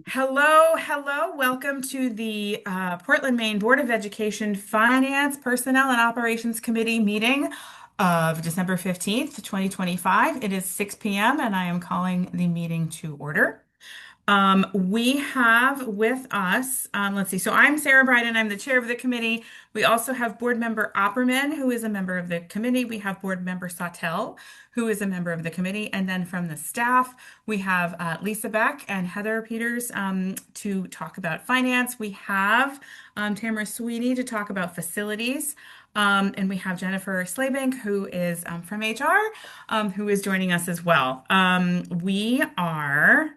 Hello, hello. Welcome to the Portland, Maine Board of Education Finance, Personnel, and Operations Committee meeting of December 15th, 2025. It is 6 p.m. and I am calling the meeting to order. We have with us, let's see, so I'm Sarah Bryden, I'm the chair of the committee. We also have board member Opperman, who is a member of the committee. We have board member Sawtell, who is a member of the committee. And then from the staff, we have Lisa Beck and Heather Peters to talk about finance. We have Tamara Sweeney to talk about facilities. And we have Jennifer Slabank, who is from HR, who is joining us as well. We are.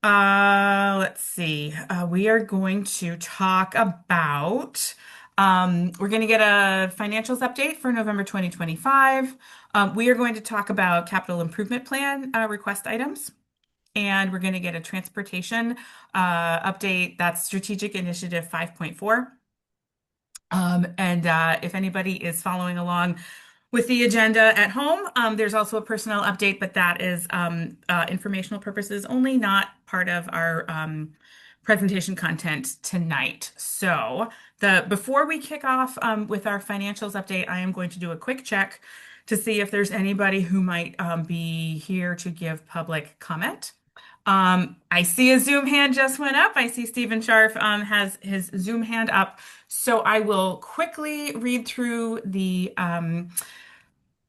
Let's see. We are going to talk about, we're going to get a financials update for November 2025. We are going to talk about capital improvement plan request items. And we're going to get a transportation update. That's strategic initiative 5.4. And if anybody is following along with the agenda at home, there's also a personnel update, but that is informational purposes only, not part of our presentation content tonight. So before we kick off with our financials update, I am going to do a quick check to see if there's anybody who might be here to give public comment. I see a Zoom hand just went up. I see Stephen Scharf has his Zoom hand up. So I will quickly read through the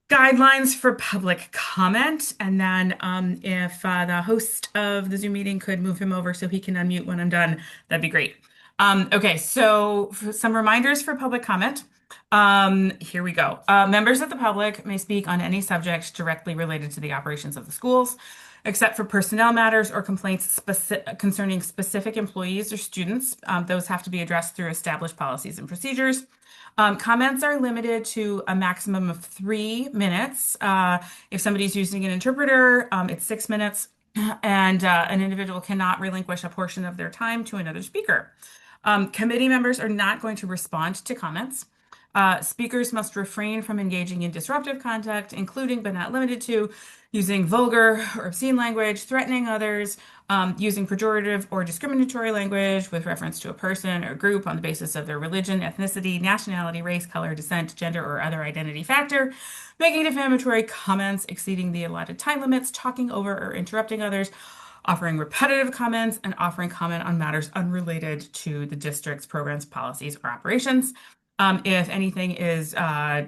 guidelines for public comment. And then if the host of the Zoom meeting could move him over so he can unmute when I'm done, that'd be great. Okay, so some reminders for public comment. Here we go. Members of the public may speak on any subject directly related to the operations of the schools, except for personnel matters or complaints concerning specific employees or students. Those have to be addressed through established policies and procedures. Comments are limited to a maximum of 3 minutes. If somebody's using an interpreter, it's 6 minutes, and an individual cannot relinquish a portion of their time to another speaker. Committee members are not going to respond to comments. Speakers must refrain from engaging in disruptive conduct, including but not limited to using vulgar or obscene language, threatening others, using pejorative or discriminatory language with reference to a person or group on the basis of their religion, ethnicity, nationality, race, color, descent, gender, or other identity factor, making defamatory comments exceeding the allotted time limits, talking over or interrupting others, offering repetitive comments, and offering comment on matters unrelated to the district's programs, policies, or operations. If anything is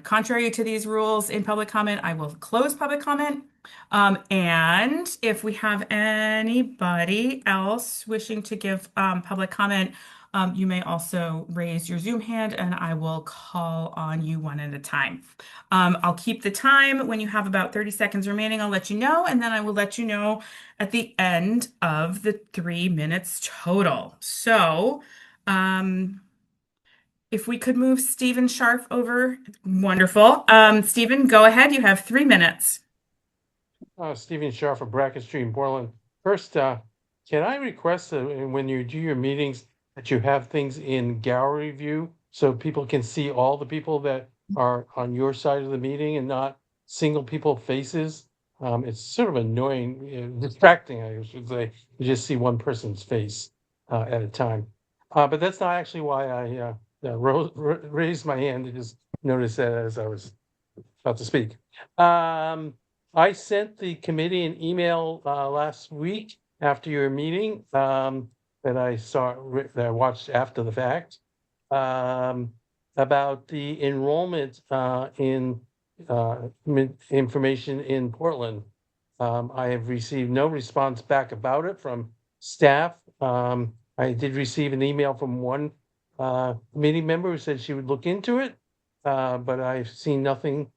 contrary to these rules in public comment, I will close public comment. And if we have anybody else wishing to give public comment, you may also raise your Zoom hand and I will call on you one at a time. I'll keep the time. When you have about 30 seconds remaining, I'll let you know, and then I will let you know at the end of the 3 minutes total. So, if we could move Stephen Scharf over, wonderful. Stephen, go ahead. You have 3 minutes. Stephen Shaw for Brackett Street in Portland. First, can I request that when you do your meetings that you have things in gallery view so people can see all the people that are on your side of the meeting and not single people faces? It's sort of annoying, distracting, I should say, to just see one person's face at a time. But that's not actually why I raised my hand. I just noticed that as I was about to speak. I sent the committee an email last week after your meeting that I watched after the fact about the enrollment in information in Portland. I have received no response back about it from staff. I did receive an email from one committee member who said she would look into it, but I've seen nothing.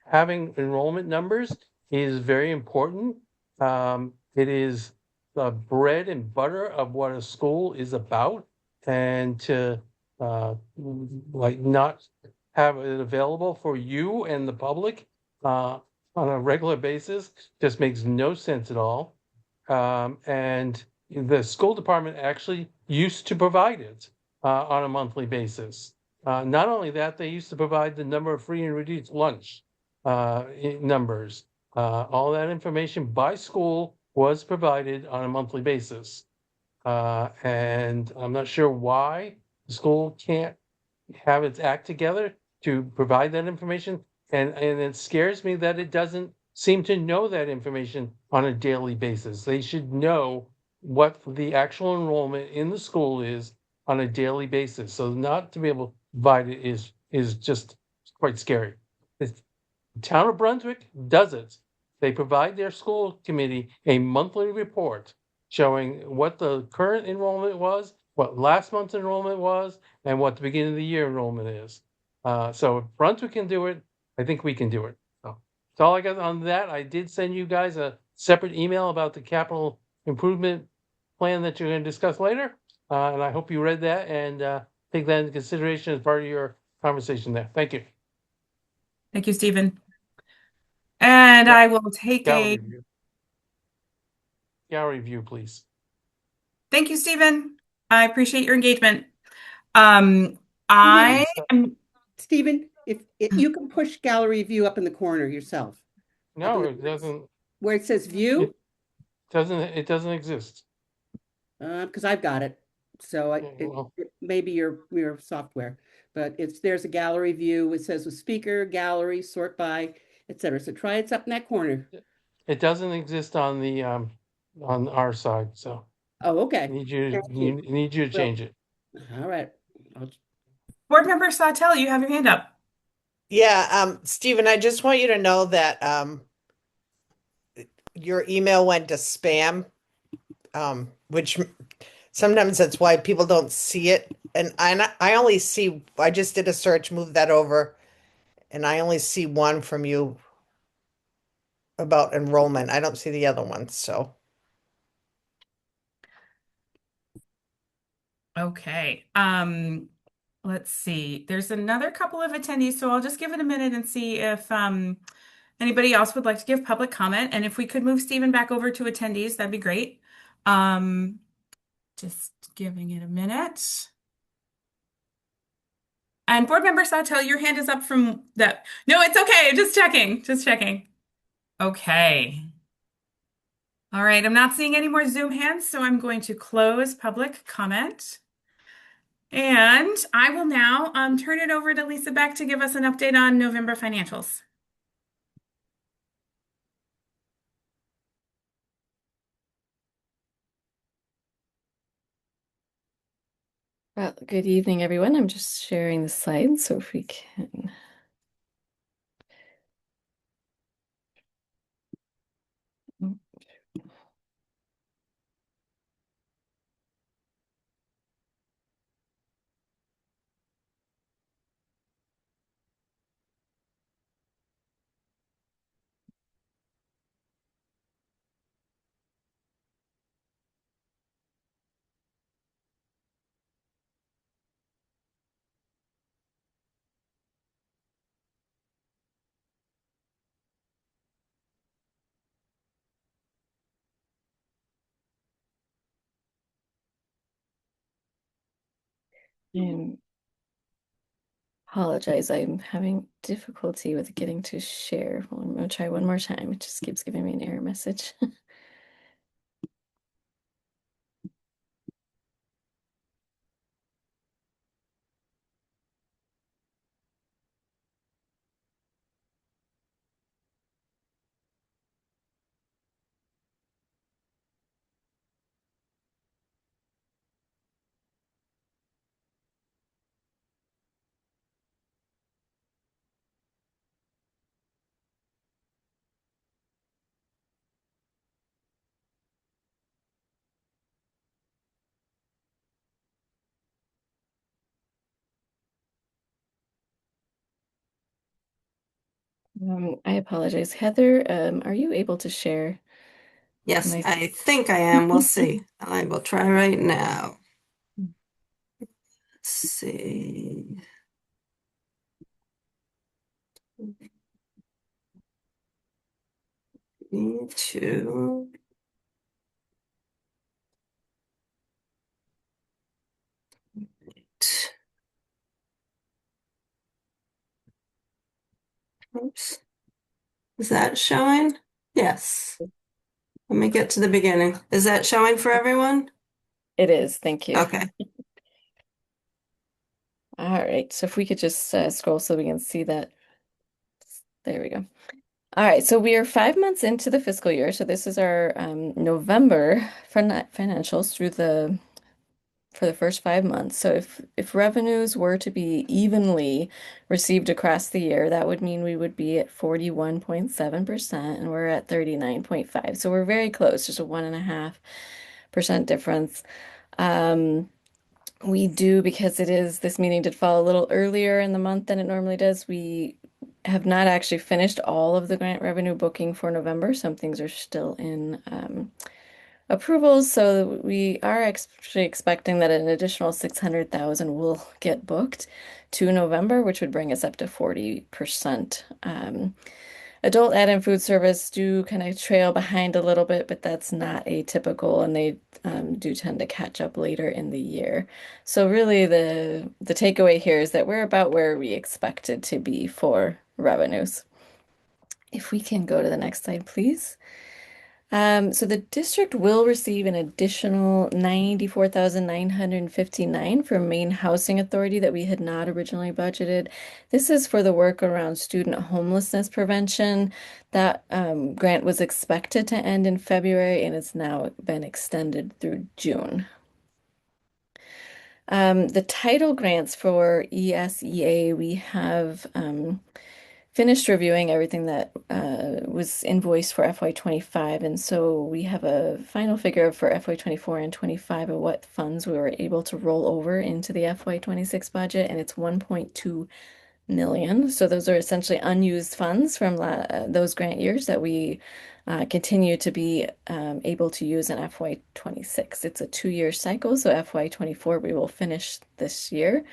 Having enrollment numbers is very important. It is the bread and butter of what a school is about, and to not have it available for you and the public on a regular basis just makes no sense at all. And the school department actually used to provide it on a monthly basis. Not only that, they used to provide the number of free and reduced lunch numbers. All that information by school was provided on a monthly basis. And I'm not sure why the school can't have its act together to provide that information. And it scares me that it doesn't seem to know that information on a daily basis. They should know what the actual enrollment in the school is on a daily basis. So not to be able to provide it is just quite scary. The town of Brunswick does it. They provide their school committee a monthly report showing what the current enrollment was, what last month's enrollment was, and what the beginning of the year enrollment is. So if Brunswick can do it, I think we can do it. So that's all I got on that. I did send you guys a separate email about the capital improvement plan that you're going to discuss later. And I hope you read that and take that into consideration as part of your conversation there. Thank you. Thank you, Stephen. And Yeah, I will take gallery a view. Gallery view, please. thank you, Stephen. I appreciate your engagement. Um, I Stephen, am Stephen, if you can push gallery view up in the corner yourself, up in No, the it doesn't. where it says It view, doesn't. It doesn't exist. because I've got it. So Yeah, well, it may be your software, but there's a gallery view. It says with speaker, gallery, sort by, etc. So try it's up in that corner. it doesn't exist on our side. So Oh, okay. Thank you. need you to Well, change it. all right. Board Member Sawtelle, you have your hand up. Yeah, Stephen, I just want you to know that your email went to spam, which sometimes that's why people don't see it. And I only see, I just did a search, moved that over, and I only see one from you about enrollment. I don't see the other ones, so. Okay. Let's see. There's another couple of attendees, so I'll just give it a minute and see if anybody else would like to give public comment. And if we could move Stephen back over to attendees, that'd be great. Just giving it a minute. And Board Member Sawtelle, your hand is up from that. No, it's okay. Just checking. Just checking. Okay. All right. I'm not seeing any more Zoom hands, so I'm going to close public comment. And I will now turn it over to Lisa Beck to give us an update on November financials. Well, good evening, everyone. I'm just sharing the slides, so if we can. I apologize. I'm having difficulty with getting to share. Well, I'm going to try one more time. It just keeps giving me an error message. I apologize. Heather, are you able to share? Yes, My I think I am. We'll see. I will try right now. Let's see. Need to. Oops. Is that showing? Yes. Let me get to the beginning. Is that showing for everyone? It is. Thank you. Okay. All right. So if we could just scroll so we can see that. There we go. All right. So we are 5 months into the fiscal year. So this is our November financials through the for the first 5 months. So if revenues were to be evenly received across the year, that would mean we would be at 41.7% and we're at 39.5. So we're very close, just a 1.5% difference. We do, because it is, this meeting did fall a little earlier in the month than it normally does. We have not actually finished all of the grant revenue booking for November. Some things are still in approvals, so we are actually expecting that an additional 600,000 will get booked to November, which would bring us up to 40%. Adult ed and food service do kind of trail behind a little bit, but that's not atypical, and they do tend to catch up later in the year. So really the takeaway here is that we're about where we expected to be for revenues. If we can go to the next slide, please. So the district will receive an additional 94,959 from Maine Housing Authority that we had not originally budgeted. This is for the work around student homelessness prevention. That grant was expected to end in February and it's now been extended through June. The title grants for ESEA, we have finished reviewing everything that was invoiced for FY25, and so we have a final figure for FY24 and 25 of what funds we were able to roll over into the FY26 budget, and it's 1.2 million. So those are essentially unused funds from those grant years that we continue to be able to use in FY26. It's a 2-year cycle, so FY24 we will finish this year.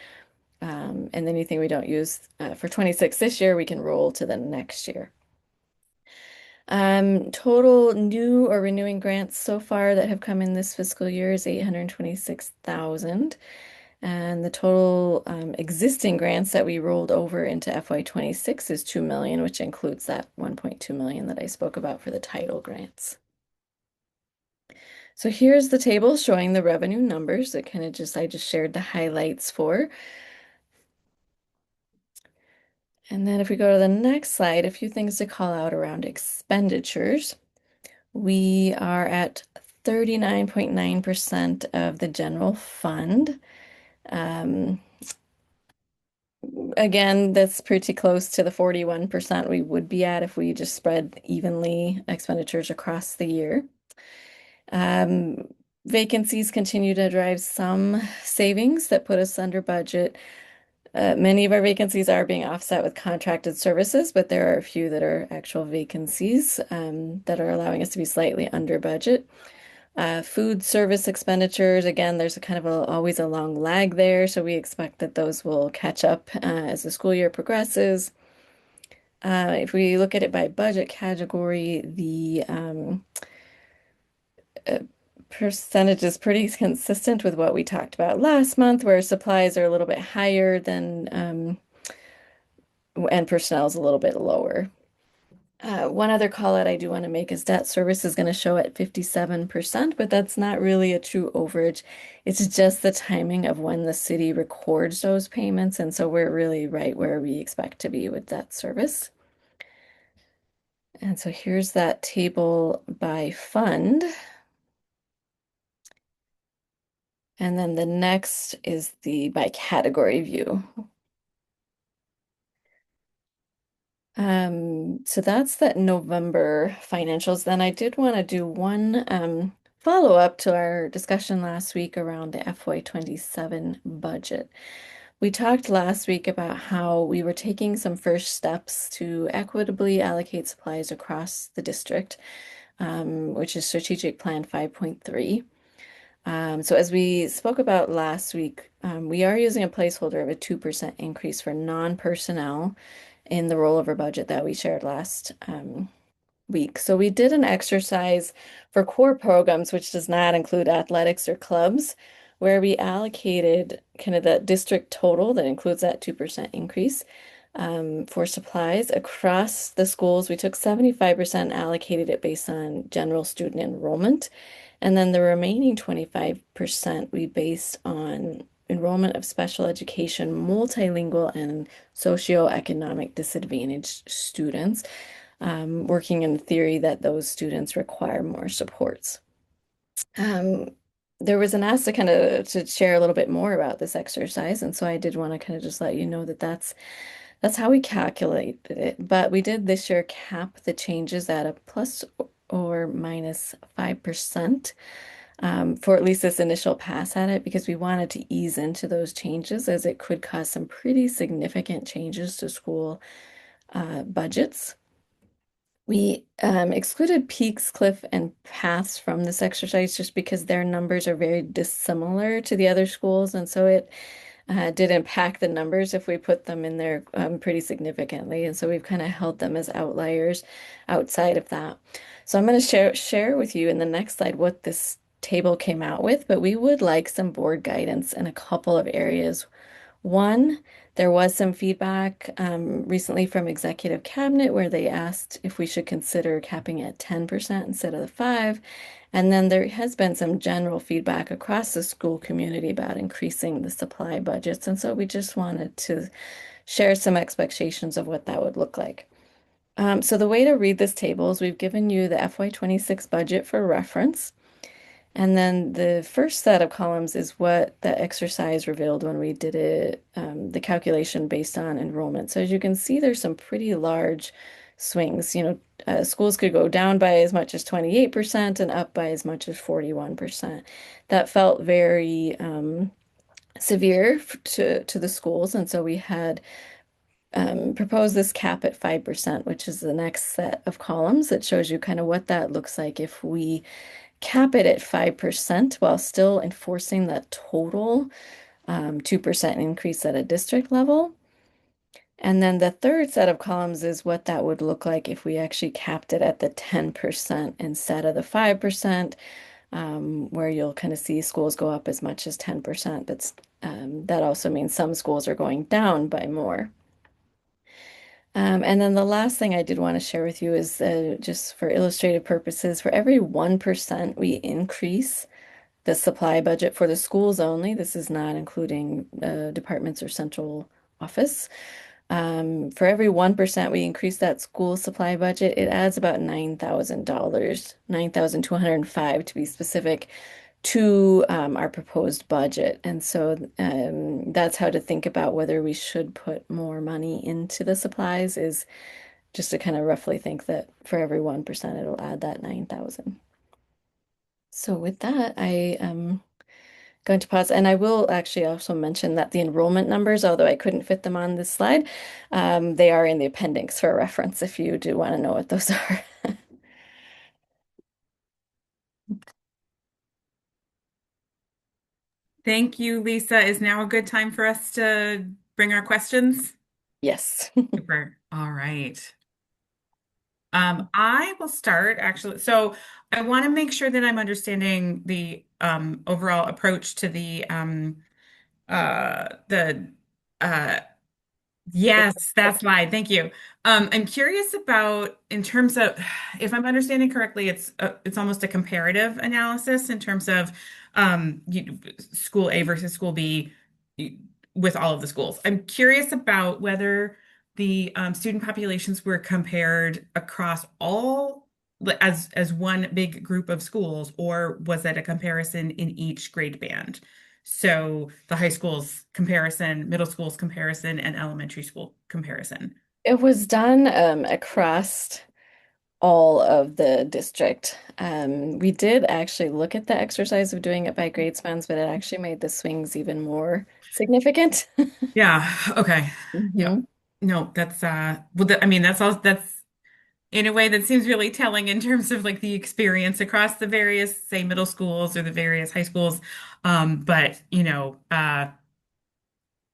And anything we don't use for 26 this year, we can roll to the next year. Total new or renewing grants so far that have come in this fiscal year is 826,000. And the total existing grants that we rolled over into FY26 is 2 million, which includes that 1.2 million that I spoke about for the title grants. So here's the table showing the revenue numbers that I just shared the highlights for. And then if we go to the next slide, a few things to call out around expenditures. We are at 39.9% of the general fund. Again, that's pretty close to the 41% we would be at if we just spread evenly expenditures across the year. Vacancies continue to drive some savings that put us under budget. Many of our vacancies are being offset with contracted services, but there are a few that are actual vacancies that are allowing us to be slightly under budget. Food service expenditures, again, there's always a long lag there, so we expect that those will catch up as the school year progresses. If we look at it by budget category, the percentage is pretty consistent with what we talked about last month, where supplies are a little bit higher than and personnel is a little bit lower. One other call out I do want to make is debt service is going to show at 57%, but that's not really a true overage. It's just the timing of when the city records those payments, and so we're really right where we expect to be with debt service. And so here's that table by fund. And then the next is the by category view. So that's the November financials. Then I did want to do one follow-up to our discussion last week around the FY27 budget. We talked last week about how we were taking some first steps to equitably allocate supplies across the district, which is Strategic Plan 5.3. So as we spoke about last week, we are using a placeholder of a 2% increase for non-personnel in the rollover budget that we shared last week. So we did an exercise for core programs, which does not include athletics or clubs, where we allocated kind of the district total that includes that 2% increase For supplies across the schools, we took 75% allocated it based on general student enrollment. And then the remaining 25% we based on enrollment of special education, multilingual, and socioeconomic disadvantaged students, working in the theory that those students require more supports. Um, there was an ask to kind of to share a little bit more about this exercise, and so I did want to kind of just let you know that that's how we calculated it. But we did this year cap the changes at a plus or minus 5%, for at least this initial pass at it, because we wanted to ease into those changes as it could cause some pretty significant changes to school budgets. We excluded Peaks, Cliff, and Paths from this exercise just because their numbers are very dissimilar to the other schools, and so it did impact the numbers if we put them in there pretty significantly. And so we've kind of held them as outliers outside of that. So I'm going to share with you in the next slide what this table came out with, but we would like some board guidance in a couple of areas. One, there was some feedback recently from Executive Cabinet where they asked if we should consider capping at 10% instead of the 5. And then there has been some general feedback across the school community about increasing the supply budgets. And so we just wanted to share some expectations of what that would look like. So the way to read this table is we've given you the FY26 budget for reference. And then the first set of columns is what the exercise revealed when we did it, the calculation based on enrollment. So as you can see, there's some pretty large swings. Schools could go down by as much as 28% and up by as much as 41%. That felt very severe to the schools. And so we had proposed this cap at 5%, which is the next set of columns that shows you kind of what that looks like if we cap it at 5% while still enforcing that total 2% increase at a district level. And then the third set of columns is what that would look like if we actually capped it at the 10% instead of the 5%, where you'll kind of see schools go up as much as 10%. But that also means some schools are going down by more. And then the last thing I did want to share with you is just for illustrative purposes, for every 1% we increase the supply budget for the schools only, this is not including departments or central office. For every 1% we increase that school supply budget, it adds about $9,000, 9,205 to be specific, to our proposed budget. And so that's how to think about whether we should put more money into the supplies, is just to kind of roughly think that for every 1%, it'll add that 9,000. So with that, I am going to pause. And I will actually also mention that the enrollment numbers, although I couldn't fit them on this slide, they are in the appendix for reference if you do want to know what those are. Thank you, Lisa. Is now a good time for us to bring our questions? Yes. Super. All right. I will start actually. So I want to make sure that I'm understanding the overall approach to the uh yes, that slide. Thank you. I'm curious about in terms of if I'm understanding correctly, it's almost a comparative analysis in terms of school A versus school B with all of the schools. I'm curious about whether the student populations were compared across all as one big group of schools, or was it a comparison in each grade band? So the high school's comparison, middle school's comparison, and elementary school comparison. It was done across all of the district. We did actually look at the exercise of doing it by grade spans, but it actually made the swings even more significant. Yeah. Okay. Yeah. Mhm. No, that's well, I mean, that's all that's in a way that seems really telling in terms of like the experience across the various, say, middle schools or the various high schools. But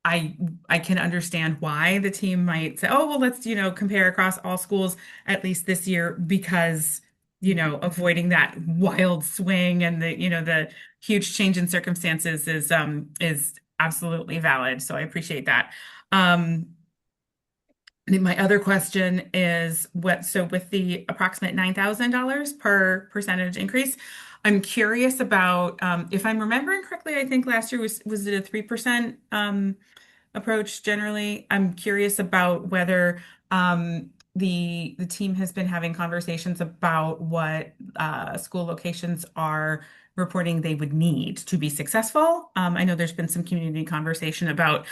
I can understand why the team might say, oh, well, let's, compare across all schools at least this year because, avoiding that wild swing and the huge change in circumstances is absolutely valid. So I appreciate that. Um, My other question is so with the approximate $9,000 per percentage increase, I'm curious about, if I'm remembering correctly, I think last year was it a 3% approach generally? I'm curious about whether the team has been having conversations about what school locations are reporting they would need to be successful. I know there's been some community conversation about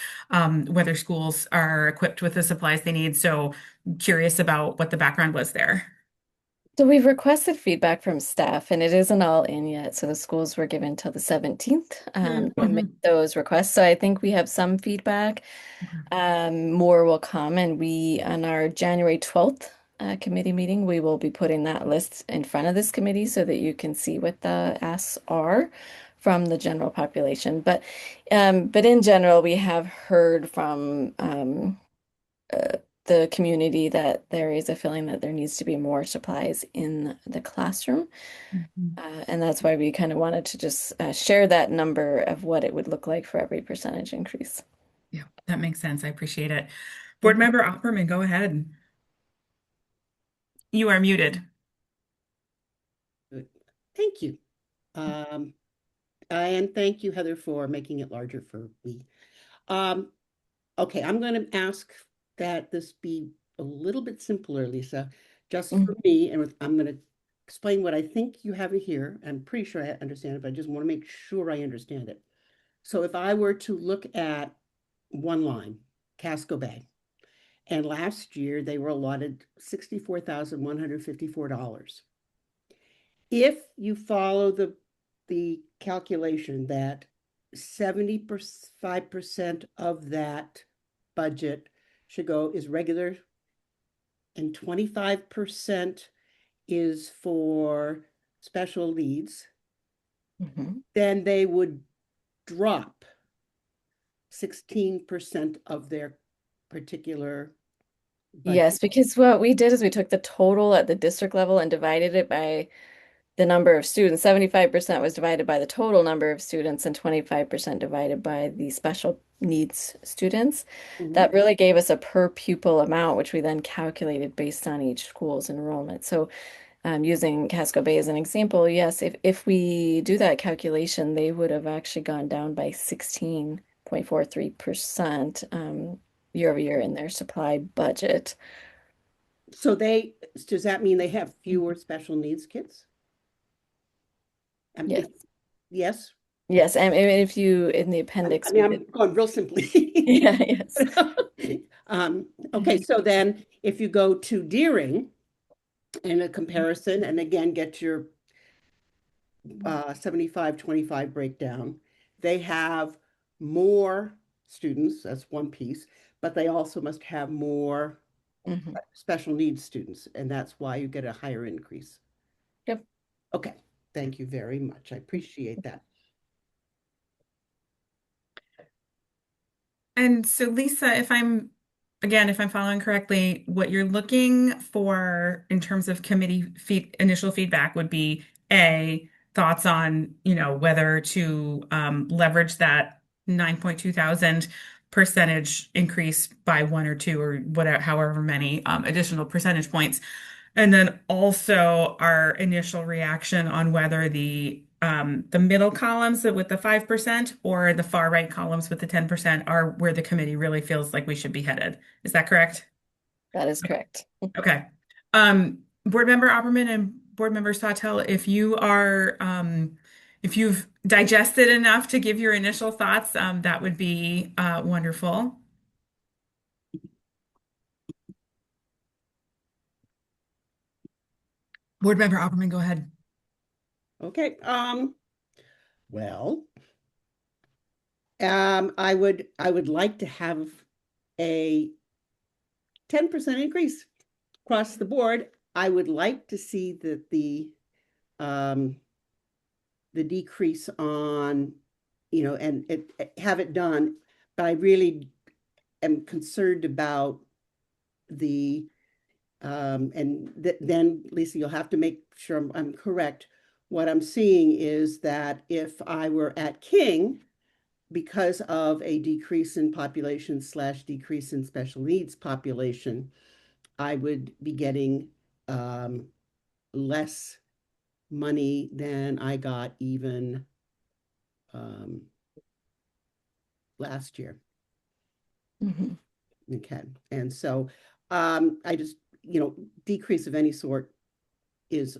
whether schools are equipped with the supplies they need. So curious about what the background was there. So we've requested feedback from staff, and it isn't all in yet. So the schools were given till the 17th to make Mhm. those requests. So I think we have some feedback. More will come, and we, on our January 12th committee meeting, we will be putting that list in front of this committee so that you can see what the asks are from the general population. But in general, we have heard from the community that there is a feeling that there needs to be more supplies in the classroom. Mhm. And that's why we kind of wanted to just share that number of what it would look like for every percentage increase. Yeah, that makes sense. I appreciate it. Board Member Opperman, go ahead. You are muted. Good. Thank you. And thank you, Heather, for making it larger for me. Okay, I'm going to ask that this be a little bit simpler, Lisa, just for me, and I'm going to explain what I think you have here. I'm pretty sure I understand it, but I just want to make sure I understand it. So if I were to look at one line, Casco Bay, and last year they were allotted $64,154. If you follow the calculation that 75% of that budget should go is regular and 25% is for special needs, Mhm. then they would drop 16% of their particular budget. Yes, because what we did is we took the total at the district level and divided it by the number of students. 75% was divided by the total number of students and 25% divided by the special needs students. Mhm. That really gave us a per pupil amount, which we then calculated based on each school's enrollment. So using Casco Bay as an example, yes, if we do that calculation, they would have actually gone down by 16.43% year over year in their supply budget. So does that mean they have fewer special needs kids? Yes. Yes. Yes, and if you in the appendix I mean, we did. I'm going real simply. Yeah, yes. Okay, so then if you go to Deering in a comparison, and again, get your 75-25 breakdown, they have more students, that's one piece, but they also must have more Mhm. special needs students, and that's why you get a higher increase. Yep. Okay, thank you very much. I appreciate that. And so, Lisa, if I'm following correctly, what you're looking for in terms of committee initial feedback would be A, thoughts on, whether to leverage that 9.2 thousand percentage increase by one or two or whatever, however many additional percentage points. And then also our initial reaction on whether the middle columns with the 5% or the far right columns with the 10% are where the committee really feels like we should be headed. Is that correct? That is correct. Okay. Board Member Opperman and Board Member Sawtell, if you've digested enough to give your initial thoughts, that would be wonderful. Board Member Opperman, go ahead. Okay, well, I would like to have a 10% increase across the board. I would like to see that the decrease on, and have it done, but I really am concerned about the and then Lisa, you'll have to make sure I'm correct. What I'm seeing is that if I were at King, because of a decrease in population / decrease in special needs population, I would be getting less money than I got even um, last year. Mhm. Okay. And so I just, decrease of any sort is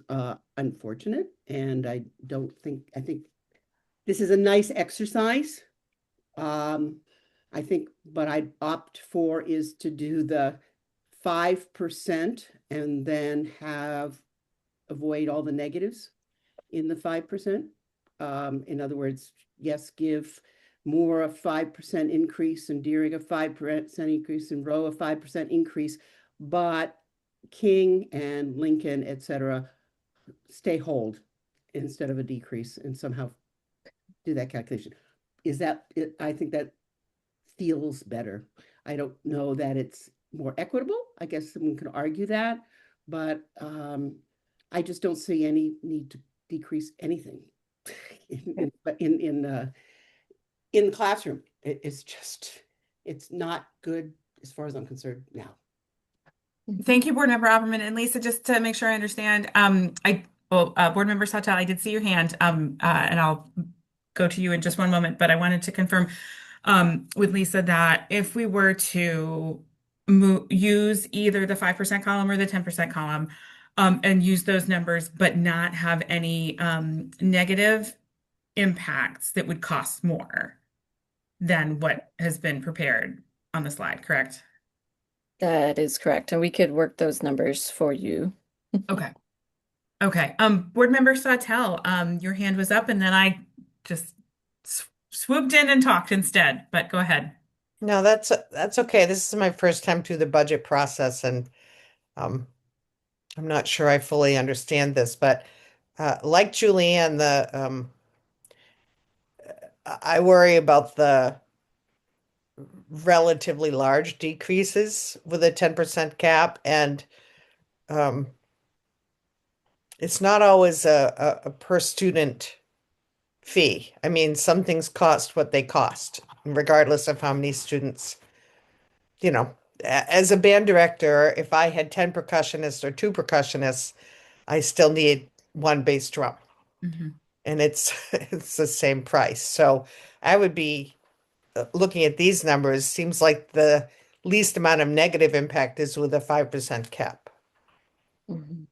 unfortunate. And I think this is a nice exercise. I think what I'd opt for is to do the 5% and then avoid all the negatives in the 5%. In other words, yes, give Moore a 5% increase and Deering a 5% increase and Rowe a 5% increase, but King and Lincoln, et cetera, stay hold instead of a decrease and somehow do that calculation. Is that it? I think that feels better. I don't know that it's more equitable. I guess someone could argue that, but I just don't see any need to decrease anything in the classroom. It's not good as far as I'm concerned now. Thank you, Board Member Opperman. And Lisa, just to make sure I understand, Board Member Sautel, I did see your hand, and I'll go to you in just one moment, but I wanted to confirm with Lisa that if we were to use either the 5% column or the 10% column, and use those numbers, but not have any negative impacts that would cost more than what has been prepared on the slide, correct? That is correct. And we could work those numbers for you. Okay. Okay. Board Member Sautel, your hand was up and then I just swooped in and talked instead, but go ahead. No, that's okay. This is my first time through the budget process, and um, I'm not sure I fully understand this, but like Julianne, I worry about the relatively large decreases with a 10% cap, and um, it's not always a per student fee. I mean, some things cost what they cost, regardless of how many students, as a band director, if I had 10 percussionists or two percussionists, I still need one bass drum, Mhm. and it's it's the same price. So I would be looking at these numbers, seems like the least amount of negative impact is with a 5% cap. Mhm.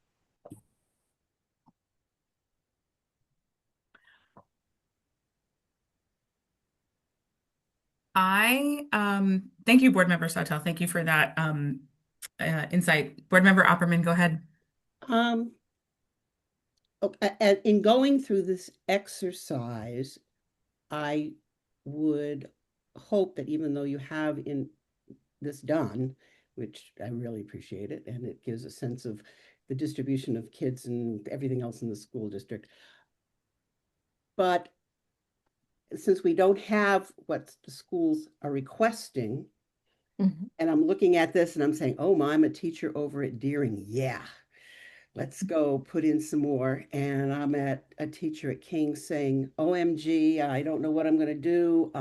Thank you, Board Member Sautel. Thank you for that insight. Board Member Opperman, go ahead. Um, in going through this exercise, I would hope that even though you have in this done, which I really appreciate it, and it gives a sense of the distribution of kids and everything else in the school district. But since we don't have what the schools are requesting, Mhm. and I'm looking at this and I'm saying, oh, my, I'm a teacher over at Deering. Yeah, let's go put in some more. And I'm at a teacher at King saying, OMG, I don't know what I'm going to do,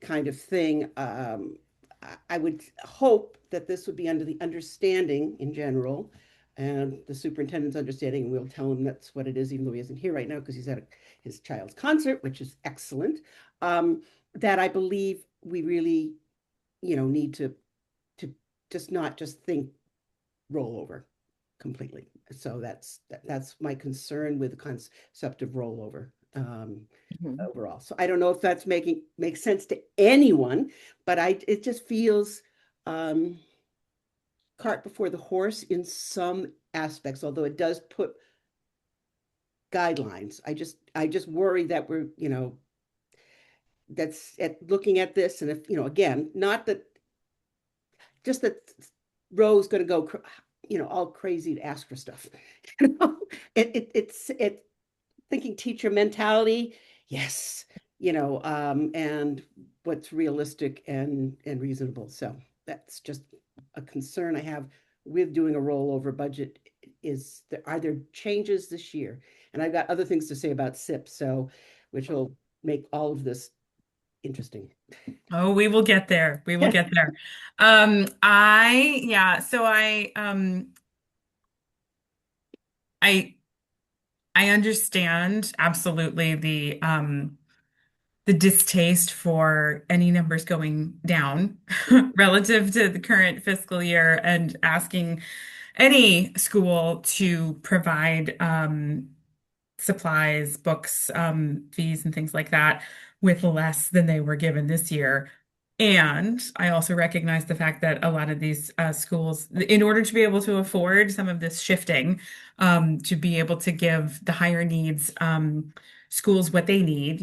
kind of thing. I would hope that this would be under the understanding in general and the superintendent's understanding, and we'll tell him that's what it is, even though he isn't here right now because he's at his child's concert, which is excellent. That I believe we really, need to just not just think rollover completely. So that's my concern with the concept of rollover Mhm. overall. So I don't know if that's makes sense to anyone, but it just feels cart before the horse in some aspects, although it does put guidelines. I just worry that we're, that's at looking at this, and if, again, not that just that Roe's going to go, all crazy to ask for stuff. It's thinking teacher mentality, yes, and what's realistic and reasonable. So that's just a concern I have with doing a rollover budget. Are there changes this year? And I've got other things to say about SIP, so which will make all of this interesting. Oh, we will get there. We will get there. Yeah, so I I understand absolutely the distaste for any numbers going down relative to the current fiscal year and asking any school to provide supplies, books, fees, and things like that with less than they were given this year. And I also recognize the fact that a lot of these schools, in order to be able to afford some of this shifting, to be able to give the higher needs schools what they need,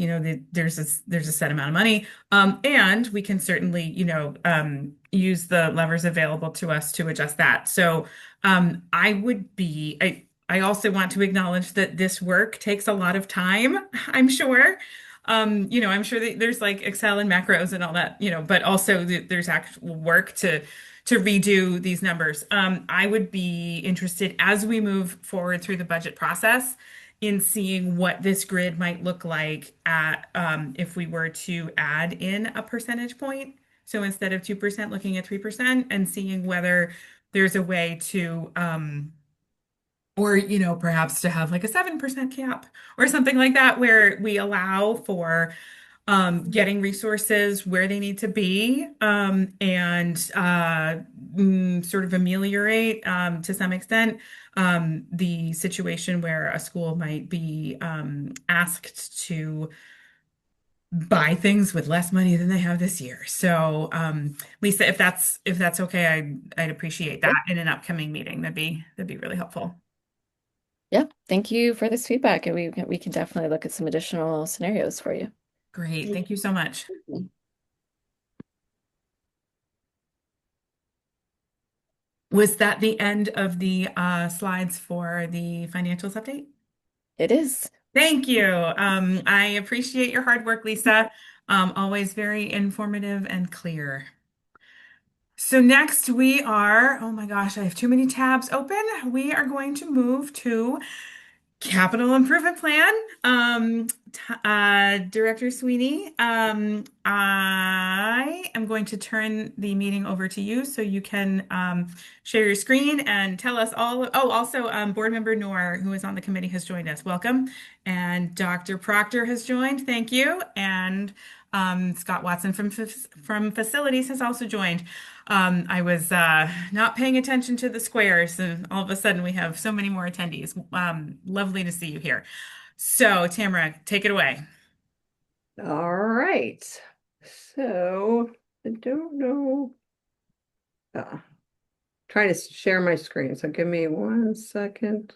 there's a set amount of money, and we can certainly, use the levers available to us to adjust that. So I also want to acknowledge that this work takes a lot of time, I'm sure. I'm sure that there's like Excel and macros and all that, but also there's actual work to redo these numbers. I would be interested as we move forward through the budget process in seeing what this grid might look like at if we were to add in a percentage point. So instead of 2%, looking at 3% and seeing whether there's a way to or perhaps to have like a 7% cap or something like that where we allow for getting resources where they need to be, and sort of ameliorate to some extent the situation where a school might be asked to buy things with less money than they have this year. So, Lisa, if that's okay, I'd appreciate that in an upcoming meeting. That'd be really helpful. Yeah, thank you for this feedback, and we can definitely look at some additional scenarios for you. Great. Thank you so much. Was that the end of the slides for the financials update? It is. Thank you. I appreciate your hard work, Lisa. Always very informative and clear. So next oh my gosh, I have too many tabs open. We are going to move to Capital Improvement Plan. Director Sweeney, I am going to turn the meeting over to you so you can share your screen and tell us all. Oh, also, Board Member Noor, who is on the committee, has joined us. Welcome. And Dr. Proctor has joined. Thank you. And Scott Watson from Facilities has also joined. I was not paying attention to the squares, and all of a sudden we have so many more attendees. Lovely to see you here. So, Tamara, take it away. All right. So I don't know. Trying to share my screen. So give me 1 second.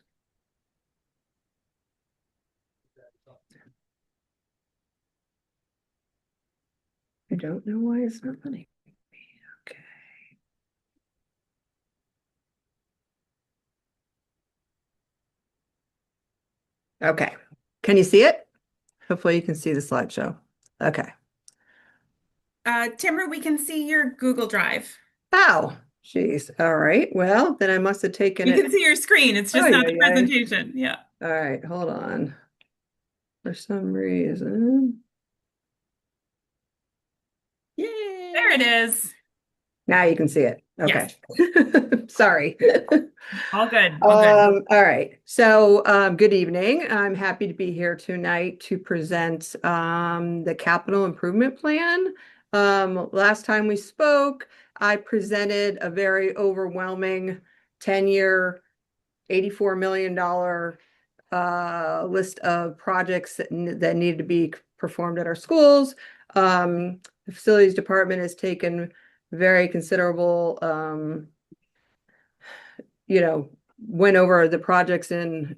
I don't know why it's not letting me. Okay. Okay. Can you see it? Hopefully you can see the slideshow. Okay. Tamara, we can see your Google Drive. Oh, geez. All right. Well, then I must have taken You it. can see your screen. It's just Oh, not yeah, the yeah. presentation. Yeah. All right. Hold on. For some reason. Yay! There it is. Now you can see it. Okay. Sorry. All good. All good. All right. So, good evening. I'm happy to be here tonight to present the capital improvement plan. Last time we spoke, I presented a very overwhelming 10-year, $84 million list of projects that needed to be performed at our schools. The facilities department has taken very considerable, went over the projects in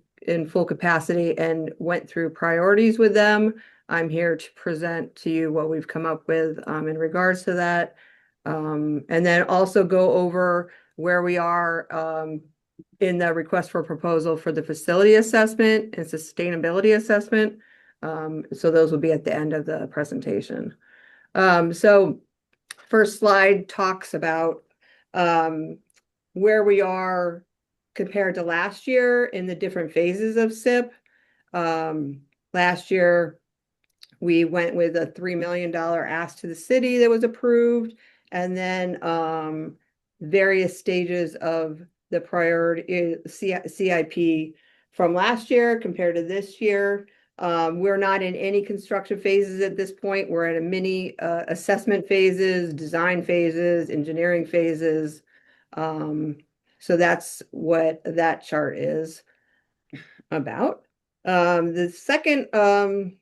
full capacity and went through priorities with them. I'm here to present to you what we've come up with in regards to that. And then also go over where we are in the request for proposal for the facility assessment and sustainability assessment. So those will be at the end of the presentation. So first slide talks about where we are compared to last year in the different phases of SIP. Last year, We went with a $3 million ask to the city that was approved, and then various stages of the priority CIP from last year compared to this year. We're not in any construction phases at this point. We're in a mini assessment phases, design phases, engineering phases. So that's what that chart is about. The second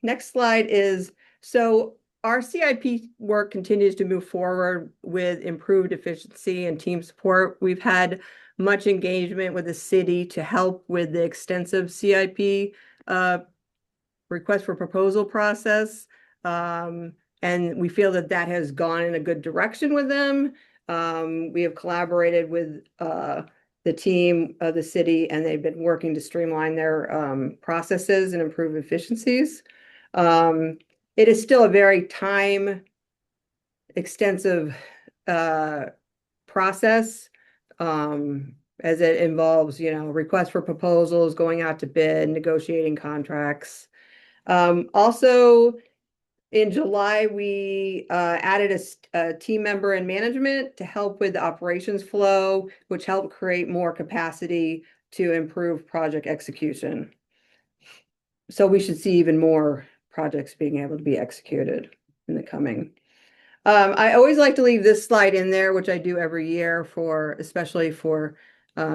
next slide is, so our CIP work continues to move forward with improved efficiency and team support. We've had much engagement with the city to help with the extensive CIP request for proposal process. And we feel that that has gone in a good direction with them. We have collaborated with the team of the city, and they've been working to streamline their processes and improve efficiencies. It is still a very time extensive process, as it involves, requests for proposals, going out to bid, negotiating contracts. Also, in July, we added a team member in management to help with the operations flow, which helped create more capacity to improve project execution. So we should see even more projects being able to be executed in the coming. I always like to leave this slide in there, which I do every year especially for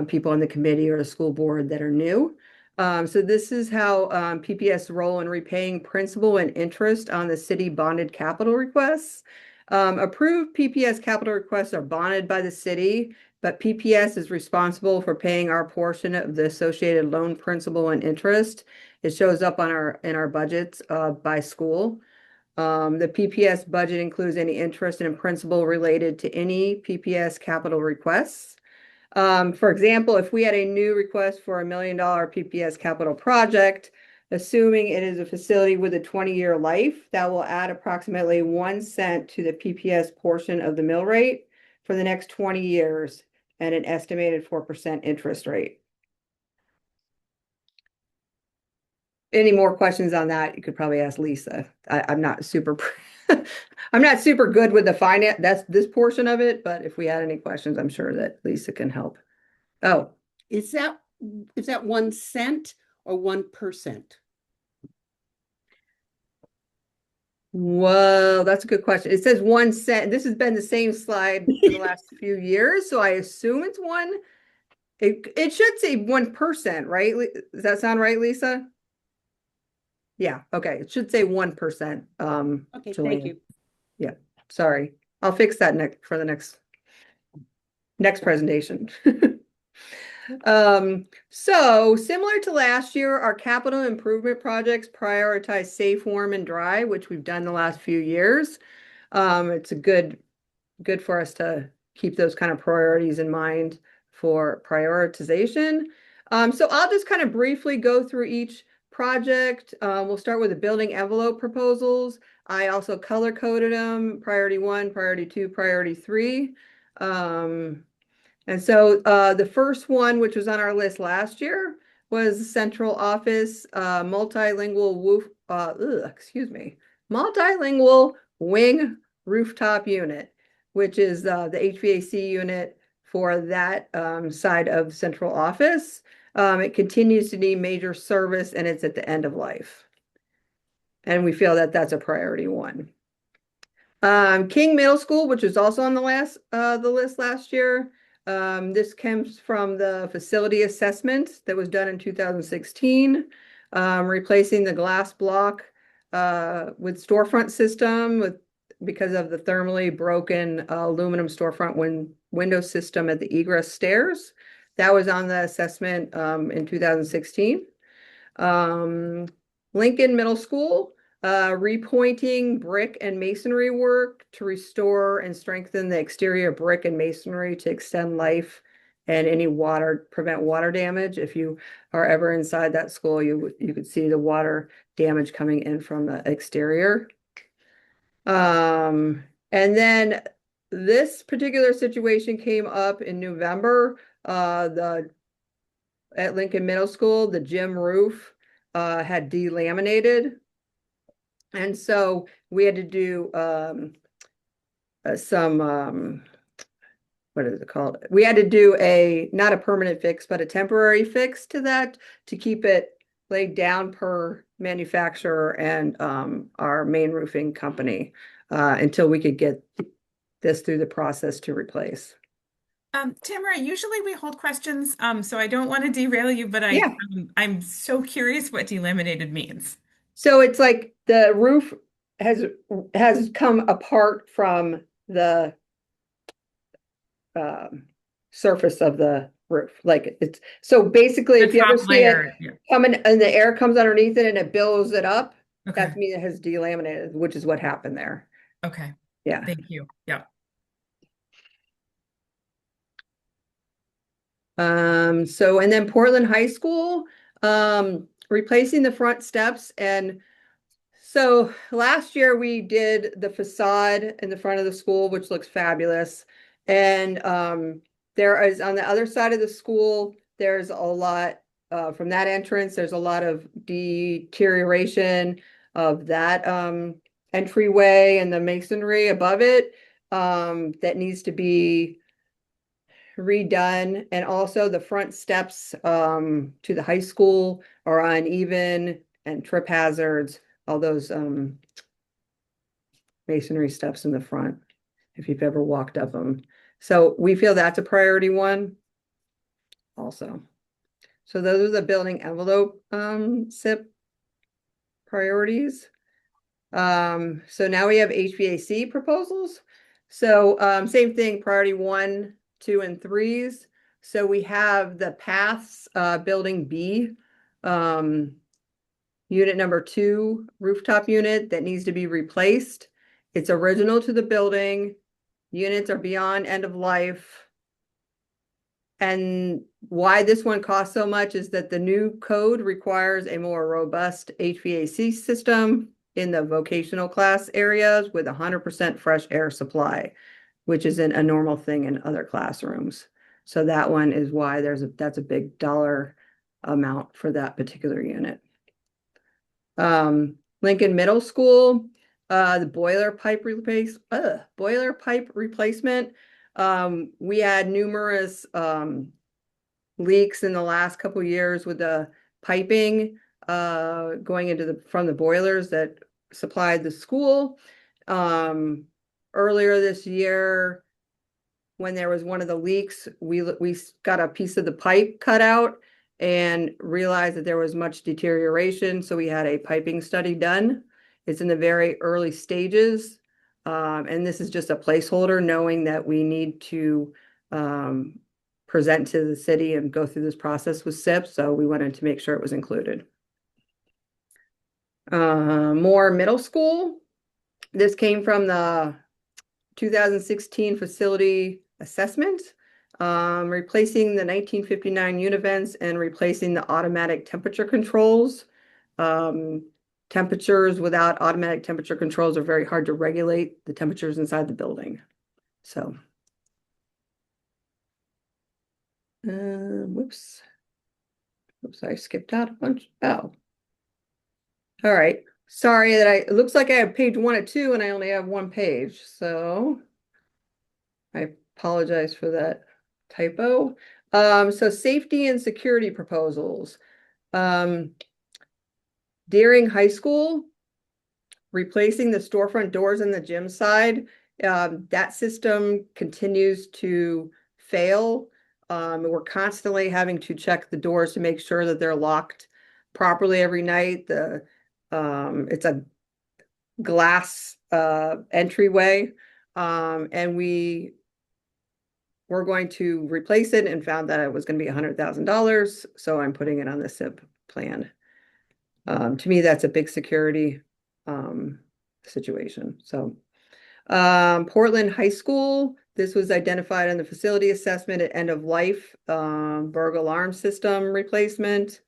people on the committee or the school board that are new. So this is how PPS role in repaying principal and interest on the city bonded capital requests. Approved PPS capital requests are bonded by the city, but PPS is responsible for paying our portion of the associated loan principal and interest. It shows up in our budgets by school. The PPS budget includes any interest and principal related to any PPS capital requests. For example, if we had a new request for $1 million PPS capital project, assuming it is a facility with a 20-year life, that will add approximately 1 cent to the PPS portion of the mill rate for the next 20 years at an estimated 4% interest rate. Any more questions on that, you could probably ask Lisa. I'm not super I'm not super good with the finance, that's this portion of it, but if we had any questions, I'm sure that Lisa can help. Oh, Is that 1 cent or 1%? well, that's a good question. It says 1 cent. This has been the same slide for the last few years, so I assume it's one. It should say 1%, right? Does that sound right, Lisa? Yeah, okay. It should say 1%. Okay, thank you. Yeah, sorry. I'll fix that for the next presentation. So similar to last year, our capital improvement projects prioritize safe, warm, and dry, which we've done the last few years. It's a good for us to keep those kind of priorities in mind for prioritization. So I'll just kind of briefly go through each project. We'll start with the building envelope proposals. I also color coded them, priority 1, priority 2, priority 3. And so the first one, which was on our list last year, was central office multilingual wing rooftop unit, which is the HVAC unit for that side of central office. It continues to need major service, and it's at the end of life. And we feel that that's a priority 1. King Middle School, which was also on the list last year. This comes from the facility assessment that was done in 2016, replacing the glass block with storefront system because of the thermally broken aluminum storefront window system at the egress stairs. That was on the assessment in 2016. Lincoln Middle School, repointing brick and masonry work to restore and strengthen the exterior brick and masonry to extend life and prevent water damage. If you are ever inside that school, you could see the water damage coming in from the exterior. And then this particular situation came up in November. At Lincoln Middle School, the gym roof had delaminated. And so we had to do some what is it called? We had to do not a permanent fix, but a temporary fix to that to keep it laid down per manufacturer and our main roofing company until we could get this through the process to replace. Tamara, usually we hold questions, so I don't want to derail you, but Yeah. I'm so curious what delaminated means. So it's like the roof has come apart from the surface of the roof. Like it's so basically, The if you ever top see it layer. Yeah. coming and the air comes underneath it and it billows it up, Okay. that means it has delaminated, which is what happened there. Okay. Yeah. Thank you. Yeah. So and then Portland High School, replacing the front steps. And so last year we did the facade in the front of the school, which looks fabulous. And there is on the other side of the school, there's a lot from that entrance, there's a lot of deterioration of that entryway and the masonry above it that needs to be redone. And also the front steps to the high school are uneven and trip hazards, all those masonry steps in the front, if you've ever walked up them. So we feel that's a priority one also. So those are the building envelope SIP priorities. So now we have HVAC proposals. So same thing, priority 1, 2, and 3s. So we have the paths building B, unit number 2, rooftop unit that needs to be replaced. It's original to the building. Units are beyond end of life. And why this one costs so much is that the new code requires a more robust HVAC system in the vocational class areas with 100% fresh air supply, which isn't a normal thing in other classrooms. So that one is why that's a big dollar amount for that particular unit. Lincoln Middle School, the boiler pipe replacement. We had numerous leaks in the last couple years with the piping going into from the boilers that supplied the school. Earlier this year, when there was one of the leaks, we got a piece of the pipe cut out and realized that there was much deterioration. So we had a piping study done. It's in the very early stages. And this is just a placeholder, knowing that we need to present to the city and go through this process with SIP. So we wanted to make sure it was included. More middle school. This came from the 2016 facility assessment, replacing the 1959 univents and replacing the automatic temperature controls. Temperatures without automatic temperature controls are very hard to regulate the temperatures inside the building. So, whoops, I skipped out a bunch. Oh, all right. Sorry that it looks like I have page 1 of 2 and I only have 1 page. So I apologize for that typo. So safety and security proposals. Deering High School, replacing the storefront doors in the gym side. That system continues to fail. We're constantly having to check the doors to make sure that they're locked properly every night. It's a glass entryway, and we're going to replace it and found that it was going to be $100,000. So I'm putting it on the SIP plan. To me, that's a big security situation. So Portland High School, this was identified in the facility assessment at end of life, burg alarm system replacement.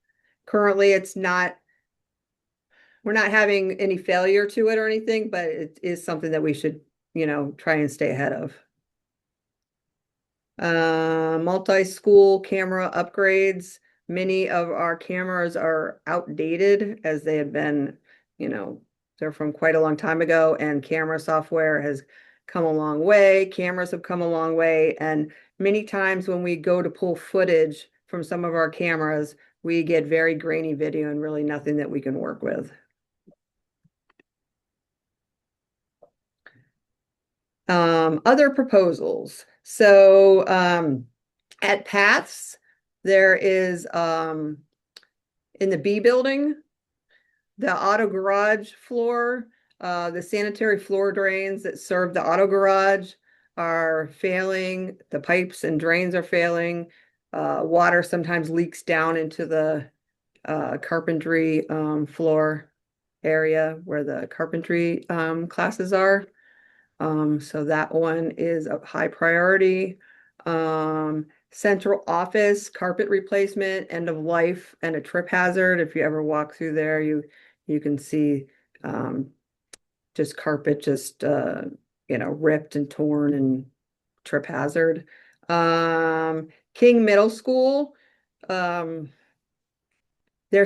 Currently, we're not having any failure to it or anything, but it is something that we should, try and stay ahead of. Multi-school camera upgrades. Many of our cameras are outdated as they have been, They're from quite a long time ago, and camera software has come a long way. Cameras have come a long way, and many times when we go to pull footage from some of our cameras, we get very grainy video and really nothing that we can work with. Other proposals. So at Paths, there is in the B building, the auto garage floor, the sanitary floor drains that serve the auto garage are failing. The pipes and drains are failing. Water sometimes leaks down into the carpentry floor area where the carpentry classes are. So that one is a high priority. Central office carpet replacement, end of life, and a trip hazard. If you ever walk through there, you can see just carpet just ripped and torn and trip hazard. King Middle School. There's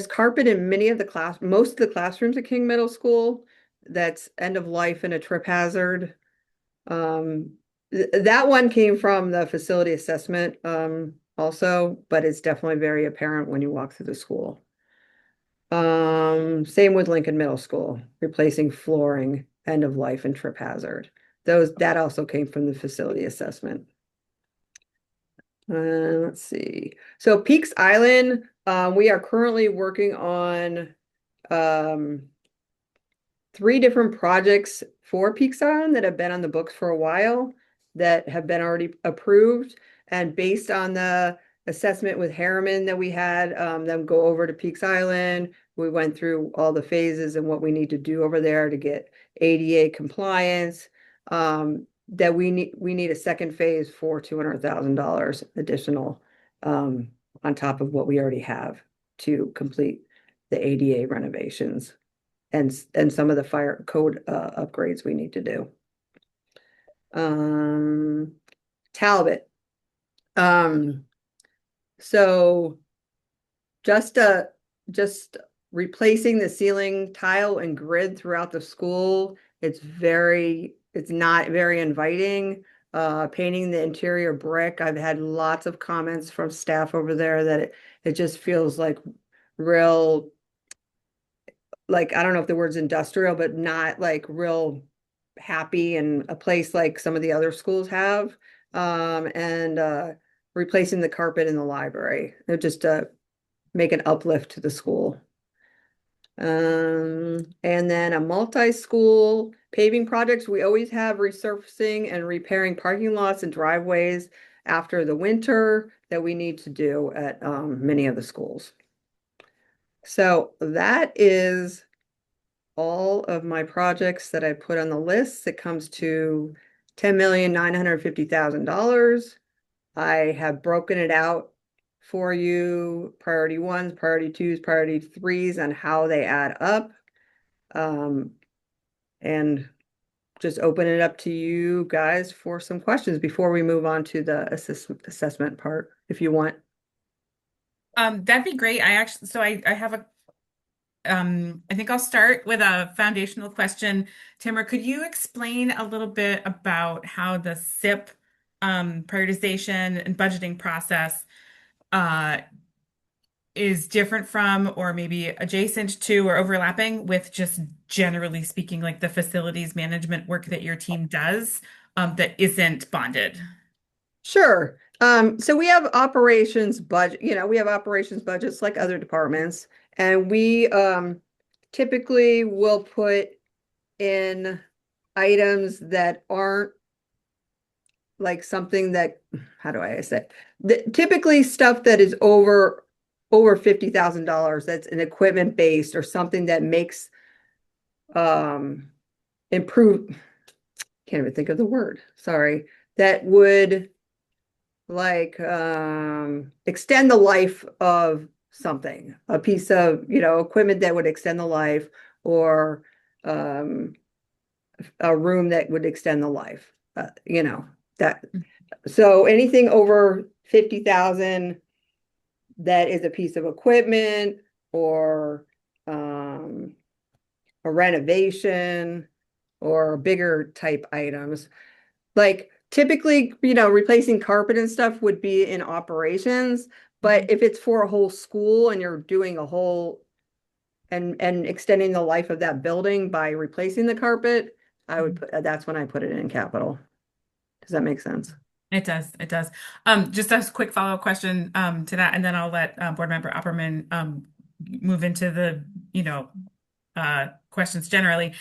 carpet in most of the classrooms at King Middle School. That's end of life and a trip hazard. That one came from the facility assessment also, but it's definitely very apparent when you walk through the school. Same with Lincoln Middle School, replacing flooring, end of life, and trip hazard. That also came from the facility assessment. Let's see. So Peaks Island, we are currently working on 3 different projects for Peaks Island that have been on the books for a while that have been already approved. And based on the assessment with Harriman that we had them go over to Peaks Island, we went through all the phases and what we need to do over there to get ADA compliance. That we need a second phase for $200,000 additional on top of what we already have to complete the ADA renovations and some of the fire code upgrades we need to do. Talbot. So just replacing the ceiling tile and grid throughout the school. It's not very inviting. Painting the interior brick. I've had lots of comments from staff over there that it just feels like real, like, I don't know if the word's industrial, but not like real happy and a place like some of the other schools have. And replacing the carpet in the library. It just make an uplift to the school. And then a multi-school paving projects. We always have resurfacing and repairing parking lots and driveways after the winter that we need to do at many of the schools. So that is all of my projects that I put on the list. It comes to $10,950,000. I have broken it out for you, priority 1s, priority 2s, priority 3s, and how they add up. And just open it up to you guys for some questions before we move on to the assessment part, if you want. That'd be great. I have I think I'll start with a foundational question. Tamara, could you explain a little bit about how the SIP prioritization and budgeting process is different from, or maybe adjacent to, or overlapping with, just generally speaking, like the facilities management work that your team does that isn't bonded? Sure. So we have operations budget, we have operations budgets like other departments, and we typically will put in items that aren't like something that, how do I say, typically stuff that is over $50,000, that's an equipment based or something that makes improve, can't even think of the word, sorry, that would like extend the life of something, a piece of equipment that would extend the life, or a room that would extend the life, that. So anything over 50,000 that is a piece of equipment or a renovation or bigger type items. Like typically, replacing carpet and stuff would be in operations, but if it's for a whole school and you're doing a whole and extending the life of that building by replacing the carpet, that's when I put it in capital. Does that make sense? It does. It does. Just a quick follow-up question to that, and then I'll let Board Member Opperman move into the, questions generally.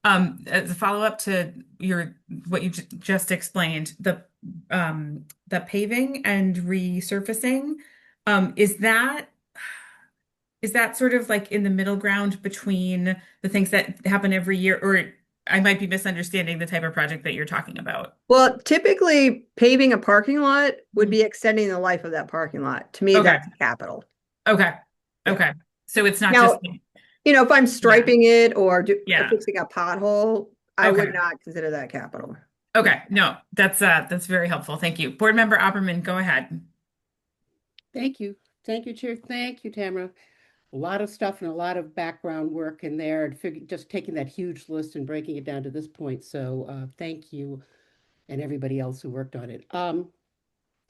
As a follow-up to what you just explained, the paving and resurfacing, is that sort of like in the middle ground between the things that happen every year, or I might be misunderstanding the type of project that you're talking about? Well, typically paving a parking lot would be extending the life of that parking lot. To me, Okay. that's capital. Okay. Yeah. Okay. So it's not Now, just, if I'm striping it or Yeah. fixing a pothole, I Okay. would not consider that capital. Okay. No, that's very helpful. Thank you. Board Member Opperman, go ahead. Thank you. Thank you, Chair. Thank you, Tamara. A lot of stuff and a lot of background work in there and just taking that huge list and breaking it down to this point. So thank you and everybody else who worked on it. I've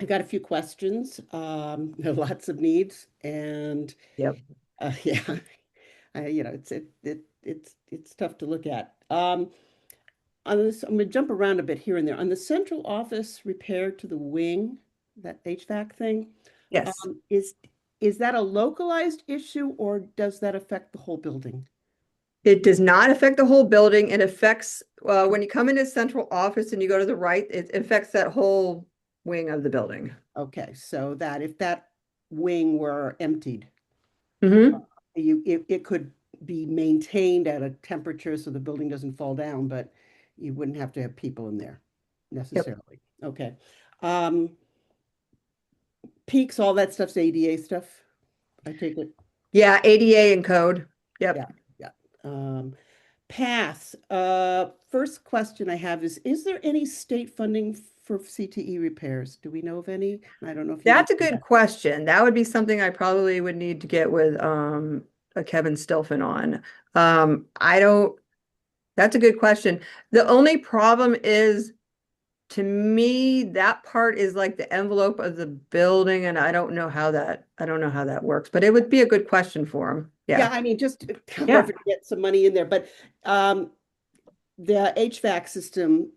got a few questions. There are lots of needs and Yep. yeah, it's tough to look at. On this, I'm going to jump around a bit here and there. On the central office repair to the wing, that HVAC thing, Yes. is that a localized issue or does that affect the whole building? It does not affect the whole building. It affects, when you come into central office and you go to the right, it affects that whole wing of the building. Okay, so that if that wing were emptied, Mm-hmm. it could be maintained at a temperature so the building doesn't fall down, but you wouldn't have to have people in there necessarily. Okay. Peaks, all that stuff's ADA stuff, I take it. Yeah, ADA and code. Yep. Yeah. Paths. First question I have is there any state funding for CTE repairs? Do we know of any? I don't know if That's a good question. That would be something I probably would need to get with a Kevin Stilfen on. That's a good question. The only problem is, to me, that part is like the envelope of the building, and I don't know how that works, but it would be a good question for him. Yeah, Yeah. I mean, just however to get some money in there, but the HVAC system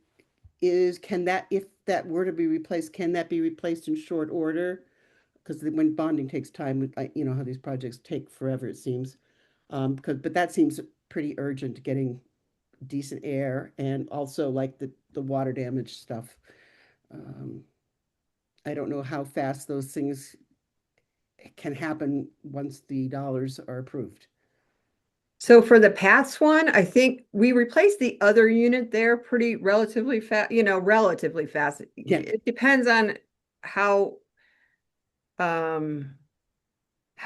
if that were to be replaced, can that be replaced in short order? Because when bonding takes time, you know how these projects take forever, it seems. But that seems pretty urgent, getting decent air and also like the water damage stuff. I don't know how fast those things can happen once the dollars are approved. So for the paths one, I think we replaced the other unit there relatively fast, relatively fast. Yeah. It depends on how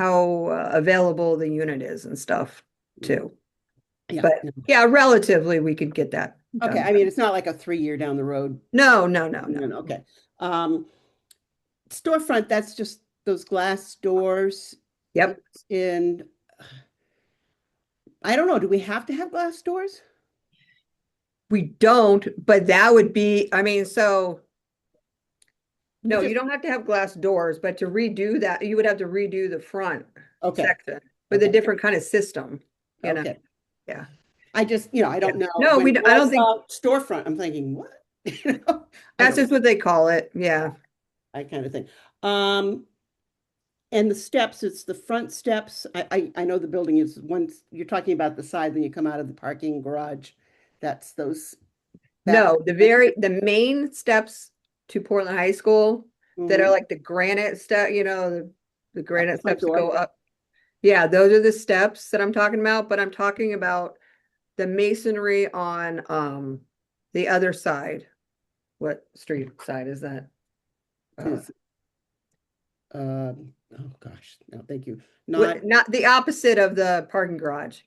available the unit is and stuff too. Yeah. But yeah, relatively we could get that done. Okay, I mean, it's not like a 3 year down the road. No. Okay. Storefront, that's just those glass doors. Yep. And I don't know, do we have to have glass doors? We don't, but that would be, no, you don't have to have glass doors, but to redo that, you would have to redo the front section with a different kind of system, you know? Okay. Yeah. I just, I don't know. No, When I don't think storefront, I'm thinking, what? That's just what they call it. Yeah. I kind of thing. And the steps, it's the front steps. I know the building is once you're talking about the side, then you come out of the parking garage. That's those. No, the main steps to Portland High School that are like the granite step, the granite steps that go up. Yeah, those are the steps that I'm talking about, but I'm talking about the masonry on the other side. What street side is that? Oh gosh, no, thank you. Not the opposite of the parking garage,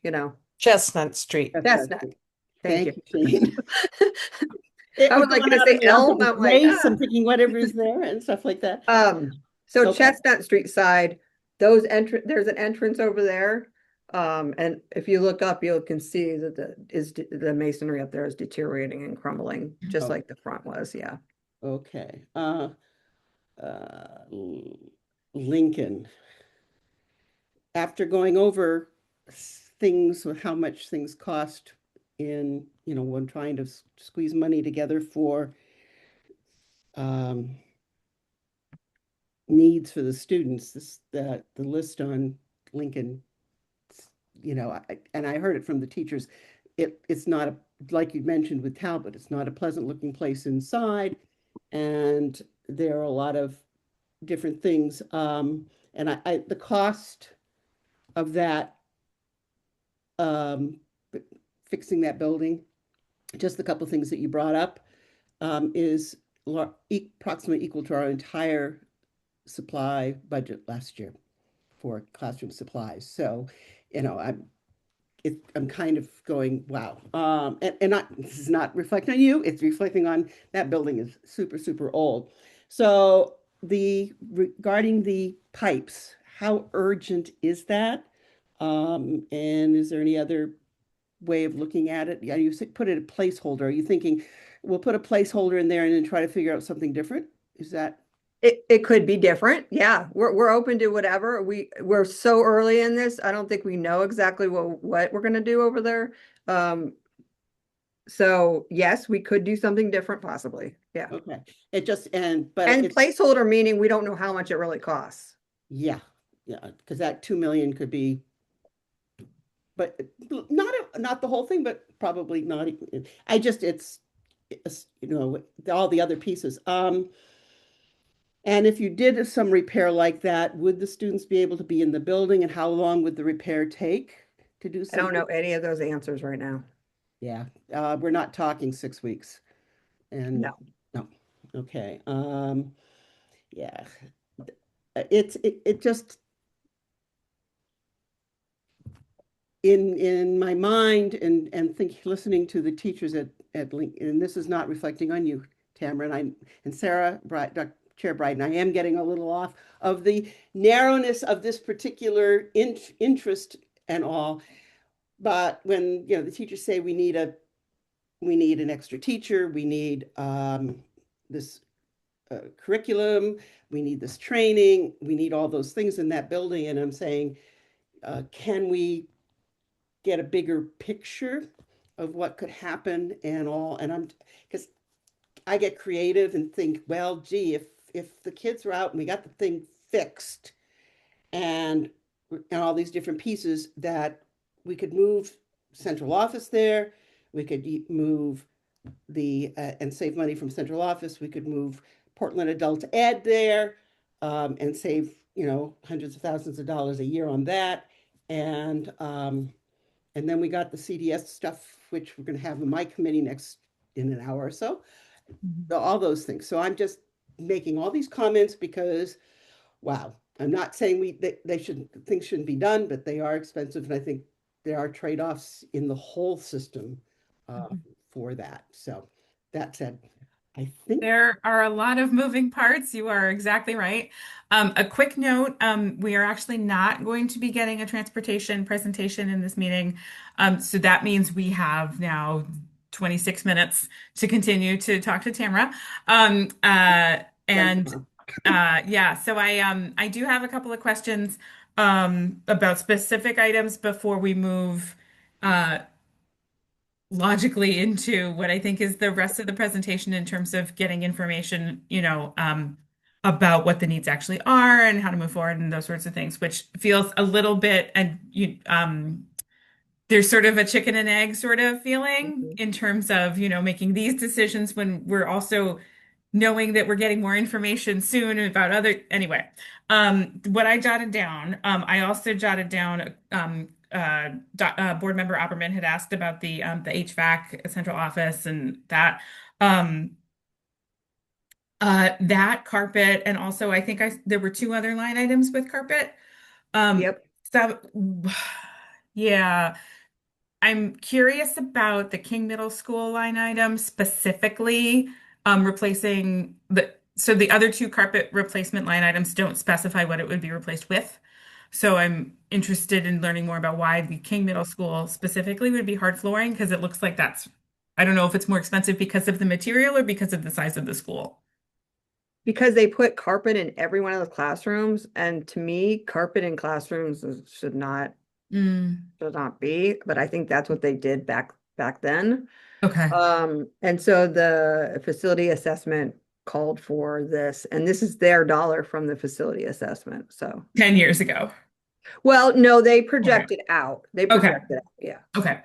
Chestnut Street. Chestnut. Thank you. Shane. I was like going to say Elm. I'm like, I'm thinking whatever is there and stuff like that. So Chestnut Street side, there's an entrance over there. And if you look up, you can see that the masonry up there is deteriorating and crumbling, just Oh, like the front was. Yeah. okay. Lincoln. After going over things with how much things cost in, when trying to squeeze money together for um, needs for the students, the list on Lincoln, and I heard it from the teachers. It's not like you mentioned with Talbot, it's not a pleasant looking place inside, and there are a lot of different things. And the cost of that, um, fixing that building, just a couple of things that you brought up, is approximately equal to our entire supply budget last year for classroom supplies. So, I'm kind of going, wow. And not, this is not reflecting on you, it's reflecting on that building is super, super old. So regarding the pipes, how urgent is that? And is there any other way of looking at it? Yeah, put it a placeholder. Are you thinking we'll put a placeholder in there and then try to figure out something different? Is that It could be different. Yeah, we're open to whatever. We're so early in this. I don't think we know exactly what we're gonna do over there. Um, so yes, we could do something different possibly. Yeah. okay? It just but And it's placeholder meaning we don't know how much it really costs. yeah, yeah, because that 2 million could be, but not the whole thing, but probably not. I just it's all the other pieces. And if you did some repair like that, would the students be able to be in the building, and how long would the repair take to do I don't something? know any of those answers right now. Yeah, we're not talking 6 weeks, and No. no, okay. Yeah, it just in my mind and listening to the teachers at Lincoln, and this is not reflecting on you, Tamara, and Sarah, Dr. Chair Bright, and I am getting a little off of the narrowness of this particular interest and all. But when the teachers say we need an extra teacher, we need this curriculum, we need this training, we need all those things in that building, and I'm saying, can we get a bigger picture of what could happen and all? And because I get creative and think, well, gee, if the kids were out and we got the thing fixed and all these different pieces, that we could move central office there, we could move and save money from central office, we could move Portland Adult Ed there, and save hundreds of thousands of dollars a year on that. And then we got the CDS stuff, which we're going to have in my committee next in an hour or so. All those things. So I'm just making all these comments because, wow, I'm not saying they should things shouldn't be done, but they are expensive, and I think there are trade-offs in the whole system Mhm. for that. So that said, I think There are a lot of moving parts. You are exactly right. A quick note, we are actually not going to be getting a transportation presentation in this meeting. So that means we have now 26 minutes to continue to talk to Tamara. then And tomorrow. yeah, so I do have a couple of questions about specific items before we move uh, logically into what I think is the rest of the presentation in terms of getting information, about what the needs actually are and how to move forward and those sorts of things, which feels a little bit, and there's sort of a chicken and egg sort of feeling Mhm. in terms of, making these decisions when we're also knowing that we're getting more information soon about other, anyway. What I jotted down, I also jotted down, board member Opperman had asked about the HVAC central office and that. Um, that carpet, and also I think there were two other line items with carpet. Yep. So yeah, I'm curious about the King Middle School line item specifically, so the other two carpet replacement line items don't specify what it would be replaced with. So I'm interested in learning more about why the King Middle School specifically would be hard flooring because it looks like that's, I don't know if it's more expensive because of the material or because of the size of the school. Because they put carpet in every one of the classrooms, and to me, carpet in classrooms Mm, should not be, but I think that's what they did back then. okay. And so the facility assessment called for this, and this is their dollar from the facility assessment. So, 10 years ago. well, no, they Okay. projected out. They Okay. projected out. Yeah. Okay.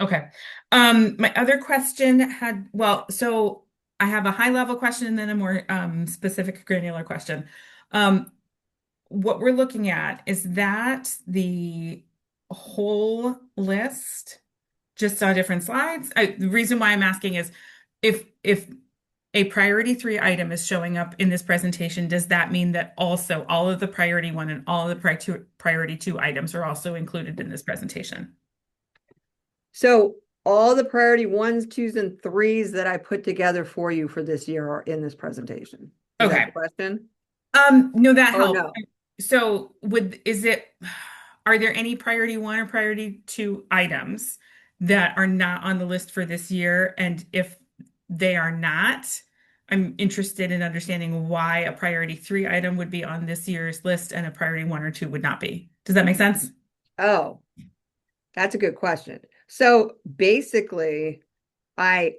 Okay. My other question had, well, so I have a high level question and then a more specific granular question. Um, what we're looking at is that the whole list just on different slides. The reason why I'm asking is if a priority three item is showing up in this presentation, does that mean that also all of the priority one and all of the priority two items are also included in this presentation? So all the priority ones, twos, and threes that I put together for you for this year are in this presentation. Is that Okay. the question? No, that Or helps. no? So are there any priority one or priority two items that are not on the list for this year? And if they are not, I'm interested in understanding why a priority three item would be on this year's list and a priority one or two would not be. Does that make sense? Oh, that's a good question. So basically, I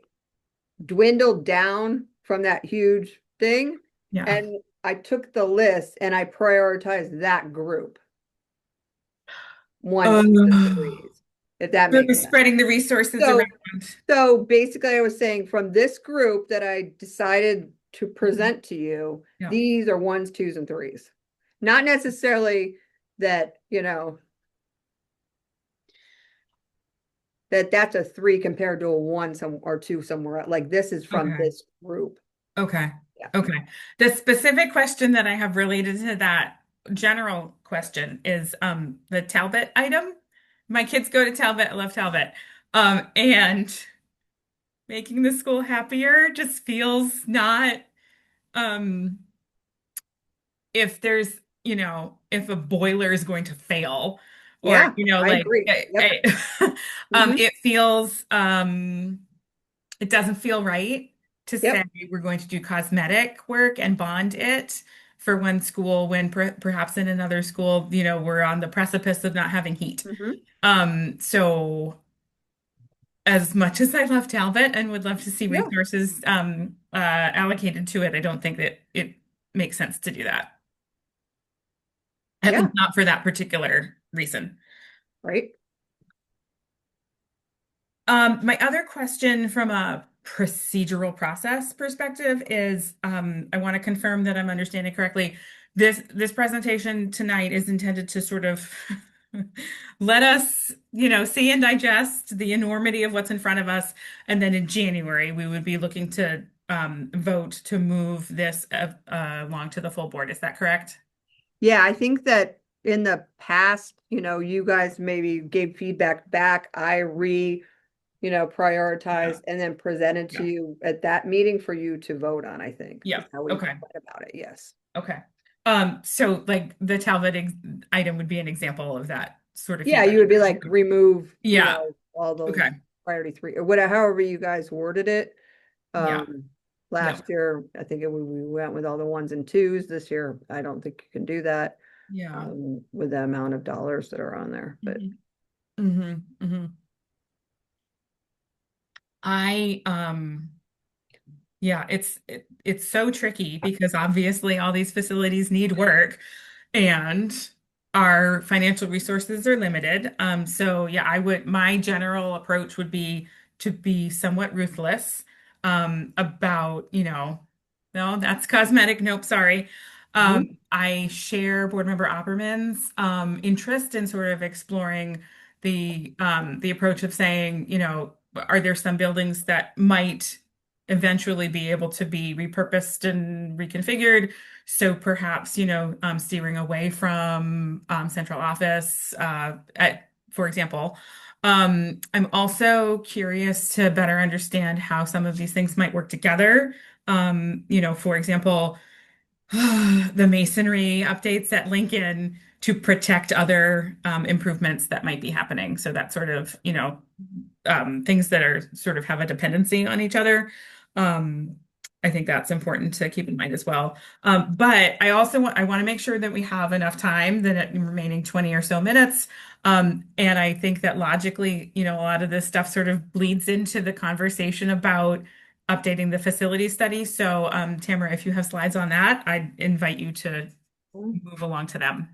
dwindled down from that huge thing, Yeah. and I took the list and I prioritized that group, ones, twos, and Um, threes, if that so makes sense. spreading the resources So, around. so basically, I was saying from this group that I decided to present to you, Yeah. these are ones, twos, and threes. Not necessarily that, that's a three compared to a one or two somewhere else. Like this is from Okay. this group. Okay. Yeah. Okay. The specific question that I have related to that general question is the Talbot item. My kids go to Talbot. I love Talbot. And making the school happier just feels not um if there's, if a boiler is going to fail or, Yeah, I like agree. Yep. Hmm. it feels it doesn't feel right to say Yep. we're going to do cosmetic work and bond it for one school when perhaps in another school, we're on the precipice of not having heat. Hmm. So as much as I love Talbot and would love to see Yeah. resources allocated to it, I don't think that it makes sense to do that. At Yeah. least not for that particular reason. Right. My other question from a procedural process perspective is I want to confirm that I'm understanding correctly. This presentation tonight is intended to sort of let us, see and digest the enormity of what's in front of us. And then in January, we would be looking to vote to move this along to the full board. Is that correct? Yeah, I think that in the past, you guys maybe gave feedback back. Yeah. Prioritized and then presented to Yeah. you at that meeting for you to vote on, I think. Yeah. Is how we Okay. went about it. Yes. Okay. So like the Talbot item would be an example of that sort of Yeah, feedback. you would be like remove, Yeah. all those Okay. priority three or whatever, however you guys worded it. Yeah. Last Yep. year, I think we went with all the ones and twos. This year, I don't think you can do that Yeah. with the amount of dollars that are on there. But Mm-hmm. Mm-hmm. I yeah, it's so tricky because obviously all these facilities need work and our financial resources are limited. So yeah, my general approach would be to be somewhat ruthless about, no, that's cosmetic. Nope, sorry. mhm. I share Board Member Opperman's interest in sort of exploring the approach of saying, are there some buildings that might eventually be able to be repurposed and reconfigured? So perhaps, steering away from central office, for example. I'm also curious to better understand how some of these things might work together. For example, the masonry updates at Lincoln to protect other improvements that might be happening. So that sort of, things that are sort of have a dependency on each other. Um, I think that's important to keep in mind as well. But I want to make sure that we have enough time, the remaining 20 or so minutes. And I think that logically, a lot of this stuff sort of bleeds into the conversation about updating the facility study. So, Tamara, if you have slides on that, I'd invite you to move along to them.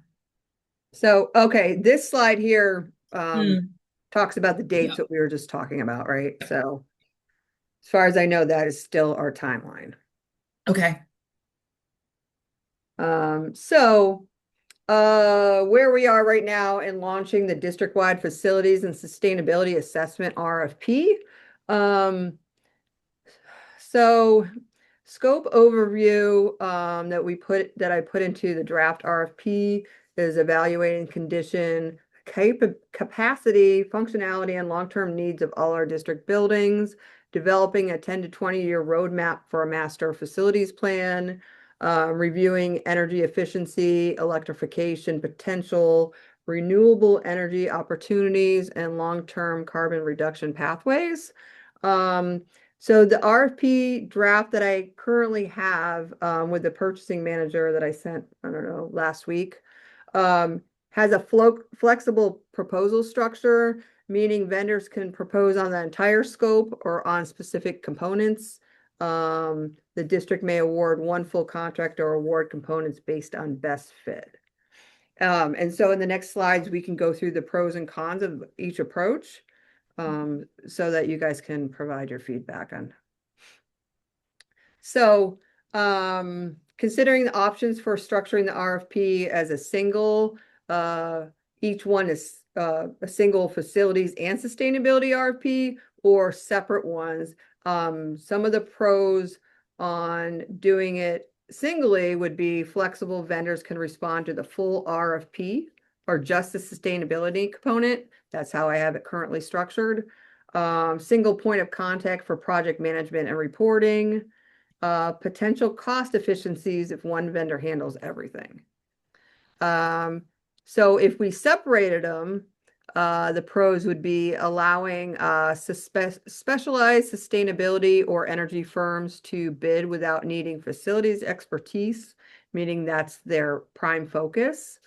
So, okay, this slide here Mm. talks about the dates Yeah. that we were just talking about, right? So as far as I know, that is still our timeline. Okay. So where we are right now in launching the district-wide facilities and sustainability assessment RFP. So scope overview that I put into the draft RFP is evaluating condition, capacity, functionality, and long-term needs of all our district buildings, developing a 10 to 20-year roadmap for a master facilities plan, reviewing energy efficiency, electrification potential, renewable energy opportunities, and long-term carbon reduction pathways. So the RFP draft that I currently have with the purchasing manager that I sent, I don't know, last week, has a flexible proposal structure, meaning vendors can propose on the entire scope or on specific components. The district may award one full contract or award components based on best fit. And so in the next slides, we can go through the pros and cons of each approach, so that you guys can provide your feedback on. So, considering the options for structuring the RFP as a single, each one is a single facilities and sustainability RFP or separate ones. Some of the pros on doing it singly would be flexible vendors can respond to the full RFP or just the sustainability component. That's how I have it currently structured. Single point of contact for project management and reporting. Potential cost efficiencies if one vendor handles everything. So if we separated them, the pros would be allowing specialized sustainability or energy firms to bid without needing facilities expertise, meaning that's their prime focus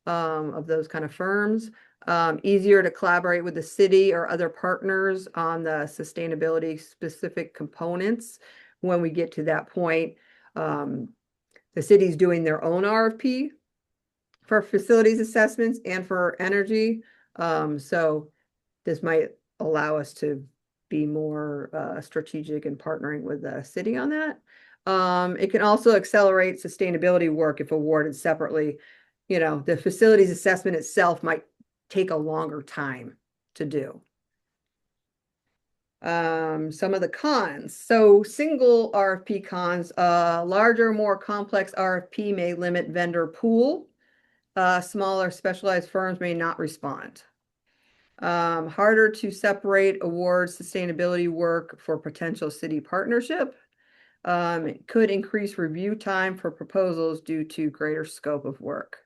of those kind of firms. Easier to collaborate with the city or other partners on the sustainability specific components when we get to that point. The city's doing their own RFP for facilities assessments and for energy. So this might allow us to be more strategic in partnering with the city on that. It can also accelerate sustainability work if awarded separately. The facilities assessment itself might take a longer time to do. Some of the cons. So single RFP cons, larger, more complex RFP may limit vendor pool. Smaller specialized firms may not respond. Harder to separate award sustainability work for potential city partnership. It could increase review time for proposals due to greater scope of work.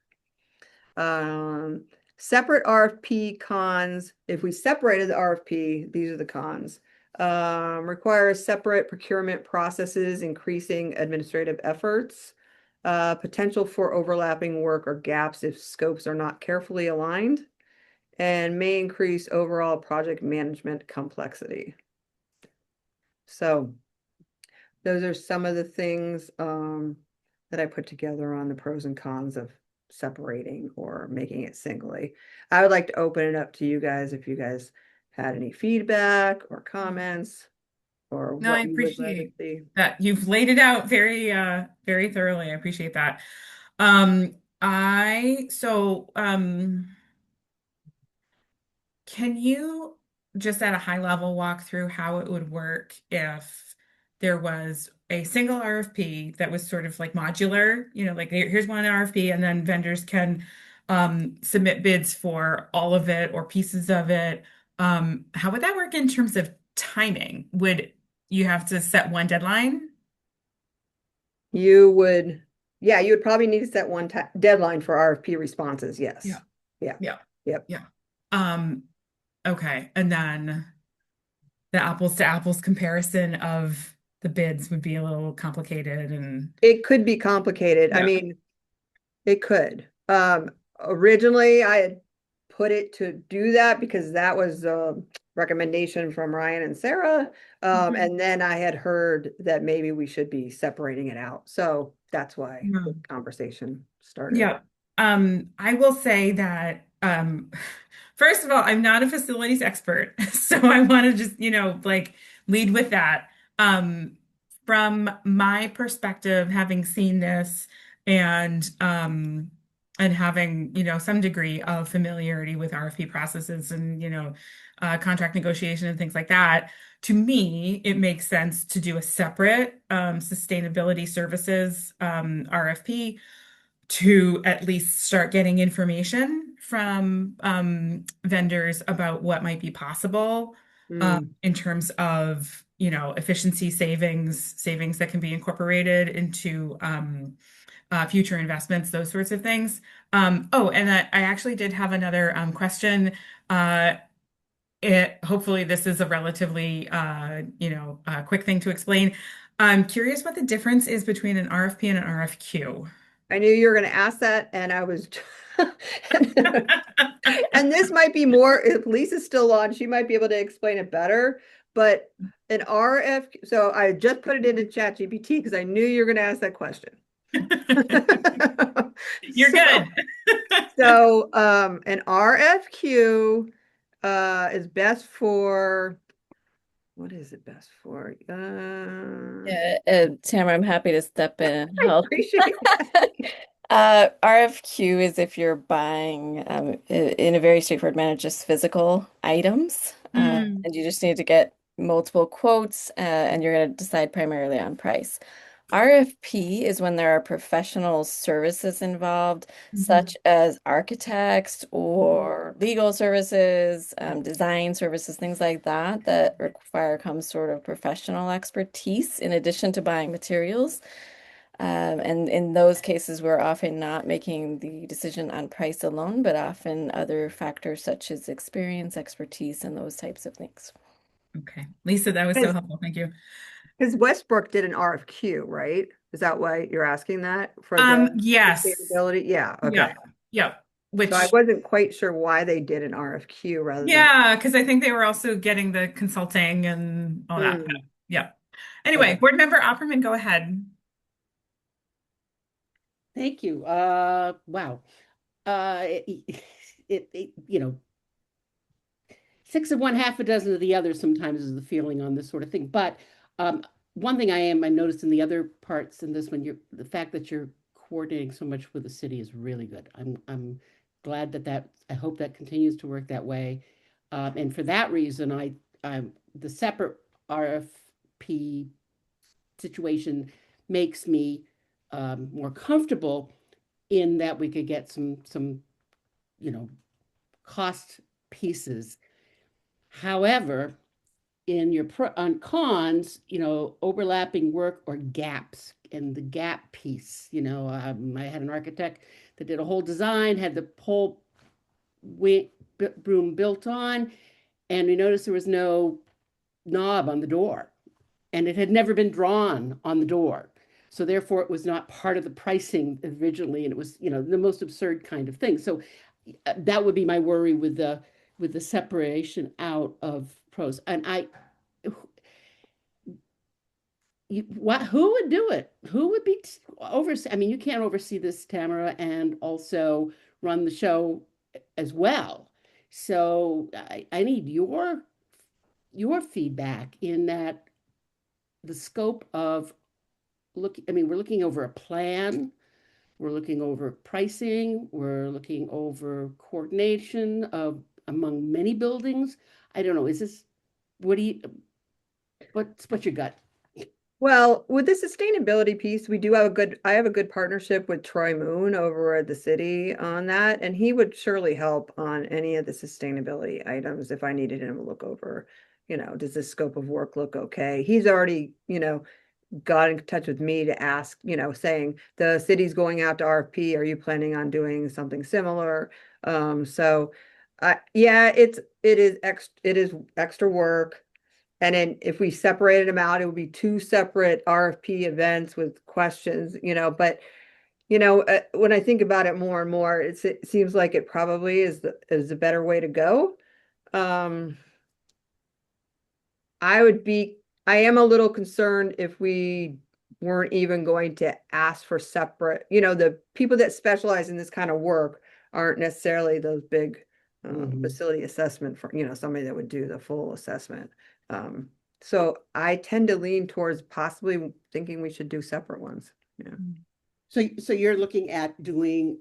Separate RFP cons. If we separated the RFP, these are the cons. Requires separate procurement processes, increasing administrative efforts. Potential for overlapping work or gaps if scopes are not carefully aligned, and may increase overall project management complexity. So those are some of the things that I put together on the pros and cons of separating or making it singly. I would like to open it up to you guys if you guys had any feedback or comments or No, I what you would rather appreciate see. that. You've laid it out very thoroughly. I appreciate that. Um, I so Can you just at a high level walk through how it would work if there was a single RFP that was sort of like modular, like here's one RFP and then vendors can submit bids for all of it or pieces of it. How would that work in terms of timing? Would you have to set one deadline? You would Yeah, you would probably need to set one deadline for RFP responses. Yeah. Yes. Yeah. Yeah. Yep. Yeah. Um, okay. And then the apples to apples comparison of the bids would be a little complicated and It could be complicated. I yeah. mean, it could. Originally I had put it to do that because that was a recommendation from Ryan and Sarah. Mhm. And then I had heard that maybe we should be separating it out. So that's why Yeah. the conversation started. Yeah. I will say that first of all, I'm not a facilities expert, so I want to just, like lead with that. Um, from my perspective, having seen this and having, some degree of familiarity with RFP processes and, contract negotiation and things like that, to me, it makes sense to do a separate sustainability services RFP to at least start getting information from vendors about what might be possible Mm, in terms of, efficiency savings that can be incorporated into future investments, those sorts of things. Oh, and I actually did have another question. Uh, hopefully this is a relatively, quick thing to explain. I'm curious what the difference is between an RFP and an RFQ. I knew you were going to ask that, and I was, and this might be more, if Lisa's still on, she might be able to explain it better. But an RF, so I just put it into ChatGPT because I knew you were going to ask that question. You're So, good. an RFQ is best for, what is it best for? Yeah, Tamara, I'm happy to step in and I help. appreciate that. RFQ is if you're buying, in a very straightforward manner, just physical items, Mm, and you just need to get multiple quotes, and you're going to decide primarily on price. RFP is when there are professional services involved, mhm. such as architects or legal services, design services, things like that, that require some sort of professional expertise in addition to buying materials. And in those cases, we're often not making the decision on price alone, but often other factors such as experience, expertise, and those types of things. Okay. Lisa, that was so helpful. Thank you. Because Westbrook did an RFQ, right? Is that why you're asking that for the Yes. sustainability? Yeah, okay. Yeah. Yeah. So I Which, wasn't quite sure why they did an RFQ rather than. yeah, because I think they were also getting the consulting and all that. Hmm, Yeah. Anyway, okay. Board Member Opperman, go ahead. Thank you. Wow. It, six of one, half a dozen of the other sometimes is the feeling on this sort of thing. But um, one thing I noticed in the other parts in this one, the fact that you're coordinating so much with the city is really good. I'm glad that I hope that continues to work that way. And for that reason, I the separate RFP situation makes me more comfortable in that we could get some you know cost pieces. However, in your on cons, overlapping work or gaps and the gap piece. I had an architect that did a whole design, had the whole room built on, and we noticed there was no knob on the door, and it had never been drawn on the door. So therefore, it was not part of the pricing originally, and it was, the most absurd kind of thing. So that would be my worry with the separation out of pros. And who would do it? Who would be oversee? I mean, you can't oversee this, Tamara, and also run the show as well. So I need your feedback in that the scope of I mean, we're looking over a plan, we're looking over pricing, we're looking over coordination of among many buildings. I don't know, is this what do you what's your gut? Well, with the sustainability piece, we do have I have a good partnership with Troy Moon over at the city on that, and he would surely help on any of the sustainability items if I needed him to look over, does this scope of work look okay? He's already, got in touch with me to ask, saying the city's going out to RFP. Are you planning on doing something similar? So yeah, it is extra work. And then if we separated them out, it would be two separate RFP events with questions, but when I think about it more and more, it seems like it probably is the better way to go. Um, I would be, I am a little concerned if we weren't even going to ask for separate, the people that specialize in this kind of work aren't necessarily those big facility assessment for, somebody that would do the full assessment. So I tend to lean towards possibly thinking we should do separate ones. Yeah. So you're looking at doing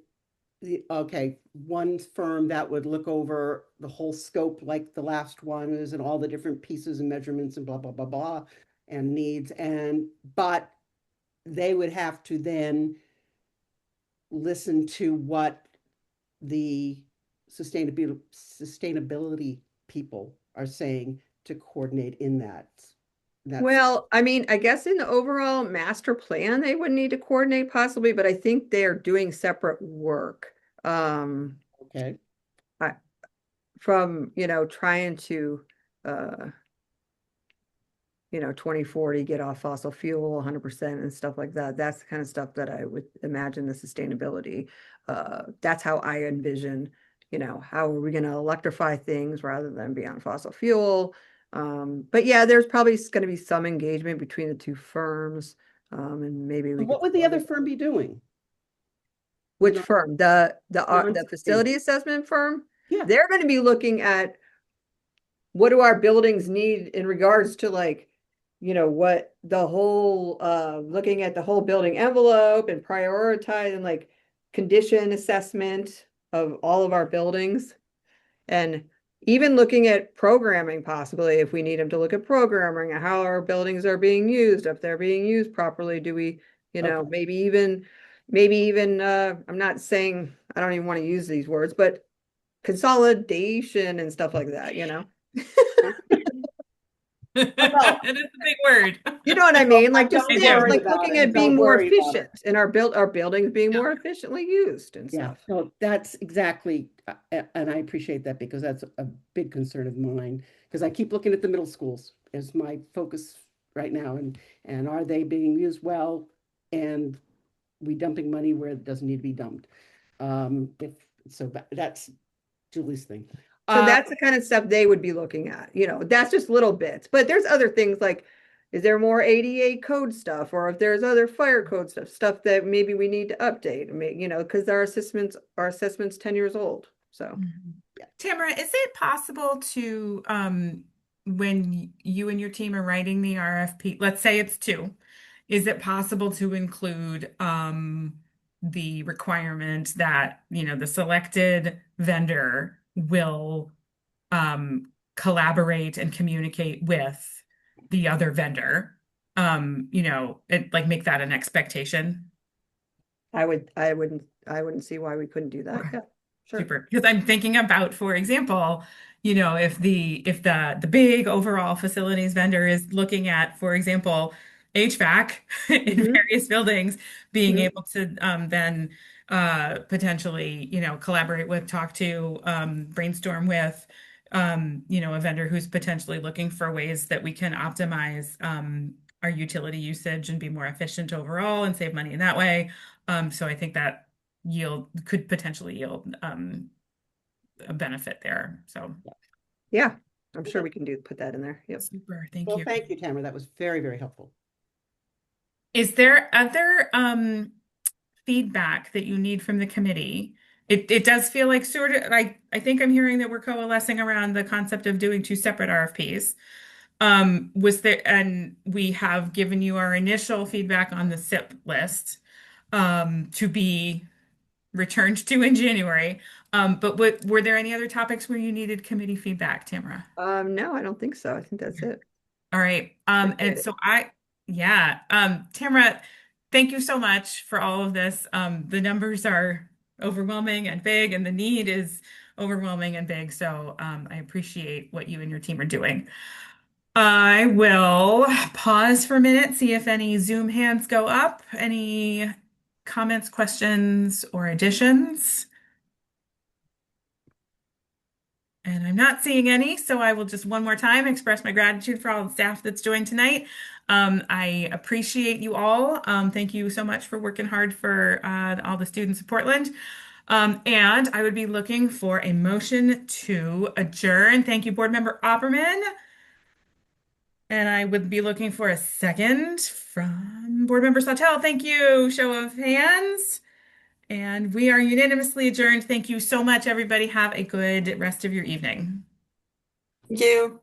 one firm that would look over the whole scope like the last one is and all the different pieces and measurements and blah, blah, blah, blah, and needs. But they would have to then listen to what the sustainability people are saying to coordinate in that. Well, I mean, I guess in the overall master plan, they would need to coordinate possibly, but I think they are doing separate work. Okay. From, trying to, uh, 2040, get off fossil fuel 100% and stuff like that. That's the kind of stuff that I would imagine the sustainability. That's how I envision, how are we going to electrify things rather than be on fossil fuel? But yeah, there's probably going to be some engagement between the two firms. And maybe we What could. would the other firm be doing? Which firm? The facility Non-sustainable. assessment firm? Yeah. They're going to be looking at what do our buildings need in regards to what the whole looking at the whole building envelope and prioritizing condition assessment of all of our buildings, and even looking at programming possibly if we need them to look at programming and how our buildings are being used, if they're being used properly, do we Okay. maybe even I'm not saying, I don't even want to use these words, but consolidation and stuff like that. Well, It is a big word. You know what I mean? Like just don't I things do. worry like about looking it. at being Don't more worry about it. efficient and our buildings being Yeah. more efficiently used and Yeah, stuff. no, that's exactly, and I appreciate that because that's a big concern of mine. Because I keep looking at the middle schools as my focus right now, and are they being used well? And we dumping money where it doesn't need to be dumped. If so, that's Julie's thing. So that's the kind of stuff they would be looking at. That's just little bits. But there's other things like, is there more ADA code stuff, or if there's other fire code stuff that maybe we need to update, because our assessment's 10 years old. So Tamara, is it possible to, when you and your team are writing the RFP, let's say it's two, is it possible to include the requirement that, the selected vendor will collaborate and communicate with the other vendor? Make that an expectation. I wouldn't see why we couldn't do that. Okay. Yeah, sure. Super. Because I'm thinking about, for example, if the big overall facilities vendor is looking at, for example, HVAC in Mhm. various buildings, being Mhm. able to then potentially, collaborate with, talk to, brainstorm with, a vendor who's potentially looking for ways that we can optimize our utility usage and be more efficient overall and save money in that way. So I think that could potentially yield a benefit there. So Yeah, I'm sure Okay. we can put that in there. Yep. super, thank Well, you. thank you, Tamara. That was very, very helpful. Is there other feedback that you need from the committee? It does feel like sort of like I think I'm hearing that we're coalescing around the concept of doing two separate RFPs. And we have given you our initial feedback on the SIP list to be returned to in January. But were there any other topics where you needed committee feedback, Tamara? No, I don't think so. I think that's it. All right. Appreciate And it. so yeah, Tamara, thank you so much for all of this. The numbers are overwhelming and big, and the need is overwhelming and big. So I appreciate what you and your team are doing. I will pause for a minute, see if any Zoom hands go up. Any comments, questions, or additions? And I'm not seeing any, so I will just one more time express my gratitude for all the staff that's joined tonight. I appreciate you all. Thank you so much for working hard for all the students of Portland. And I would be looking for a motion to adjourn. Thank you, Board Member Opperman. And I would be looking for a second from Board Member Sawtelle. Thank you. Show of hands. And we are unanimously adjourned. Thank you so much, everybody. Have a good rest of your evening. Thank you.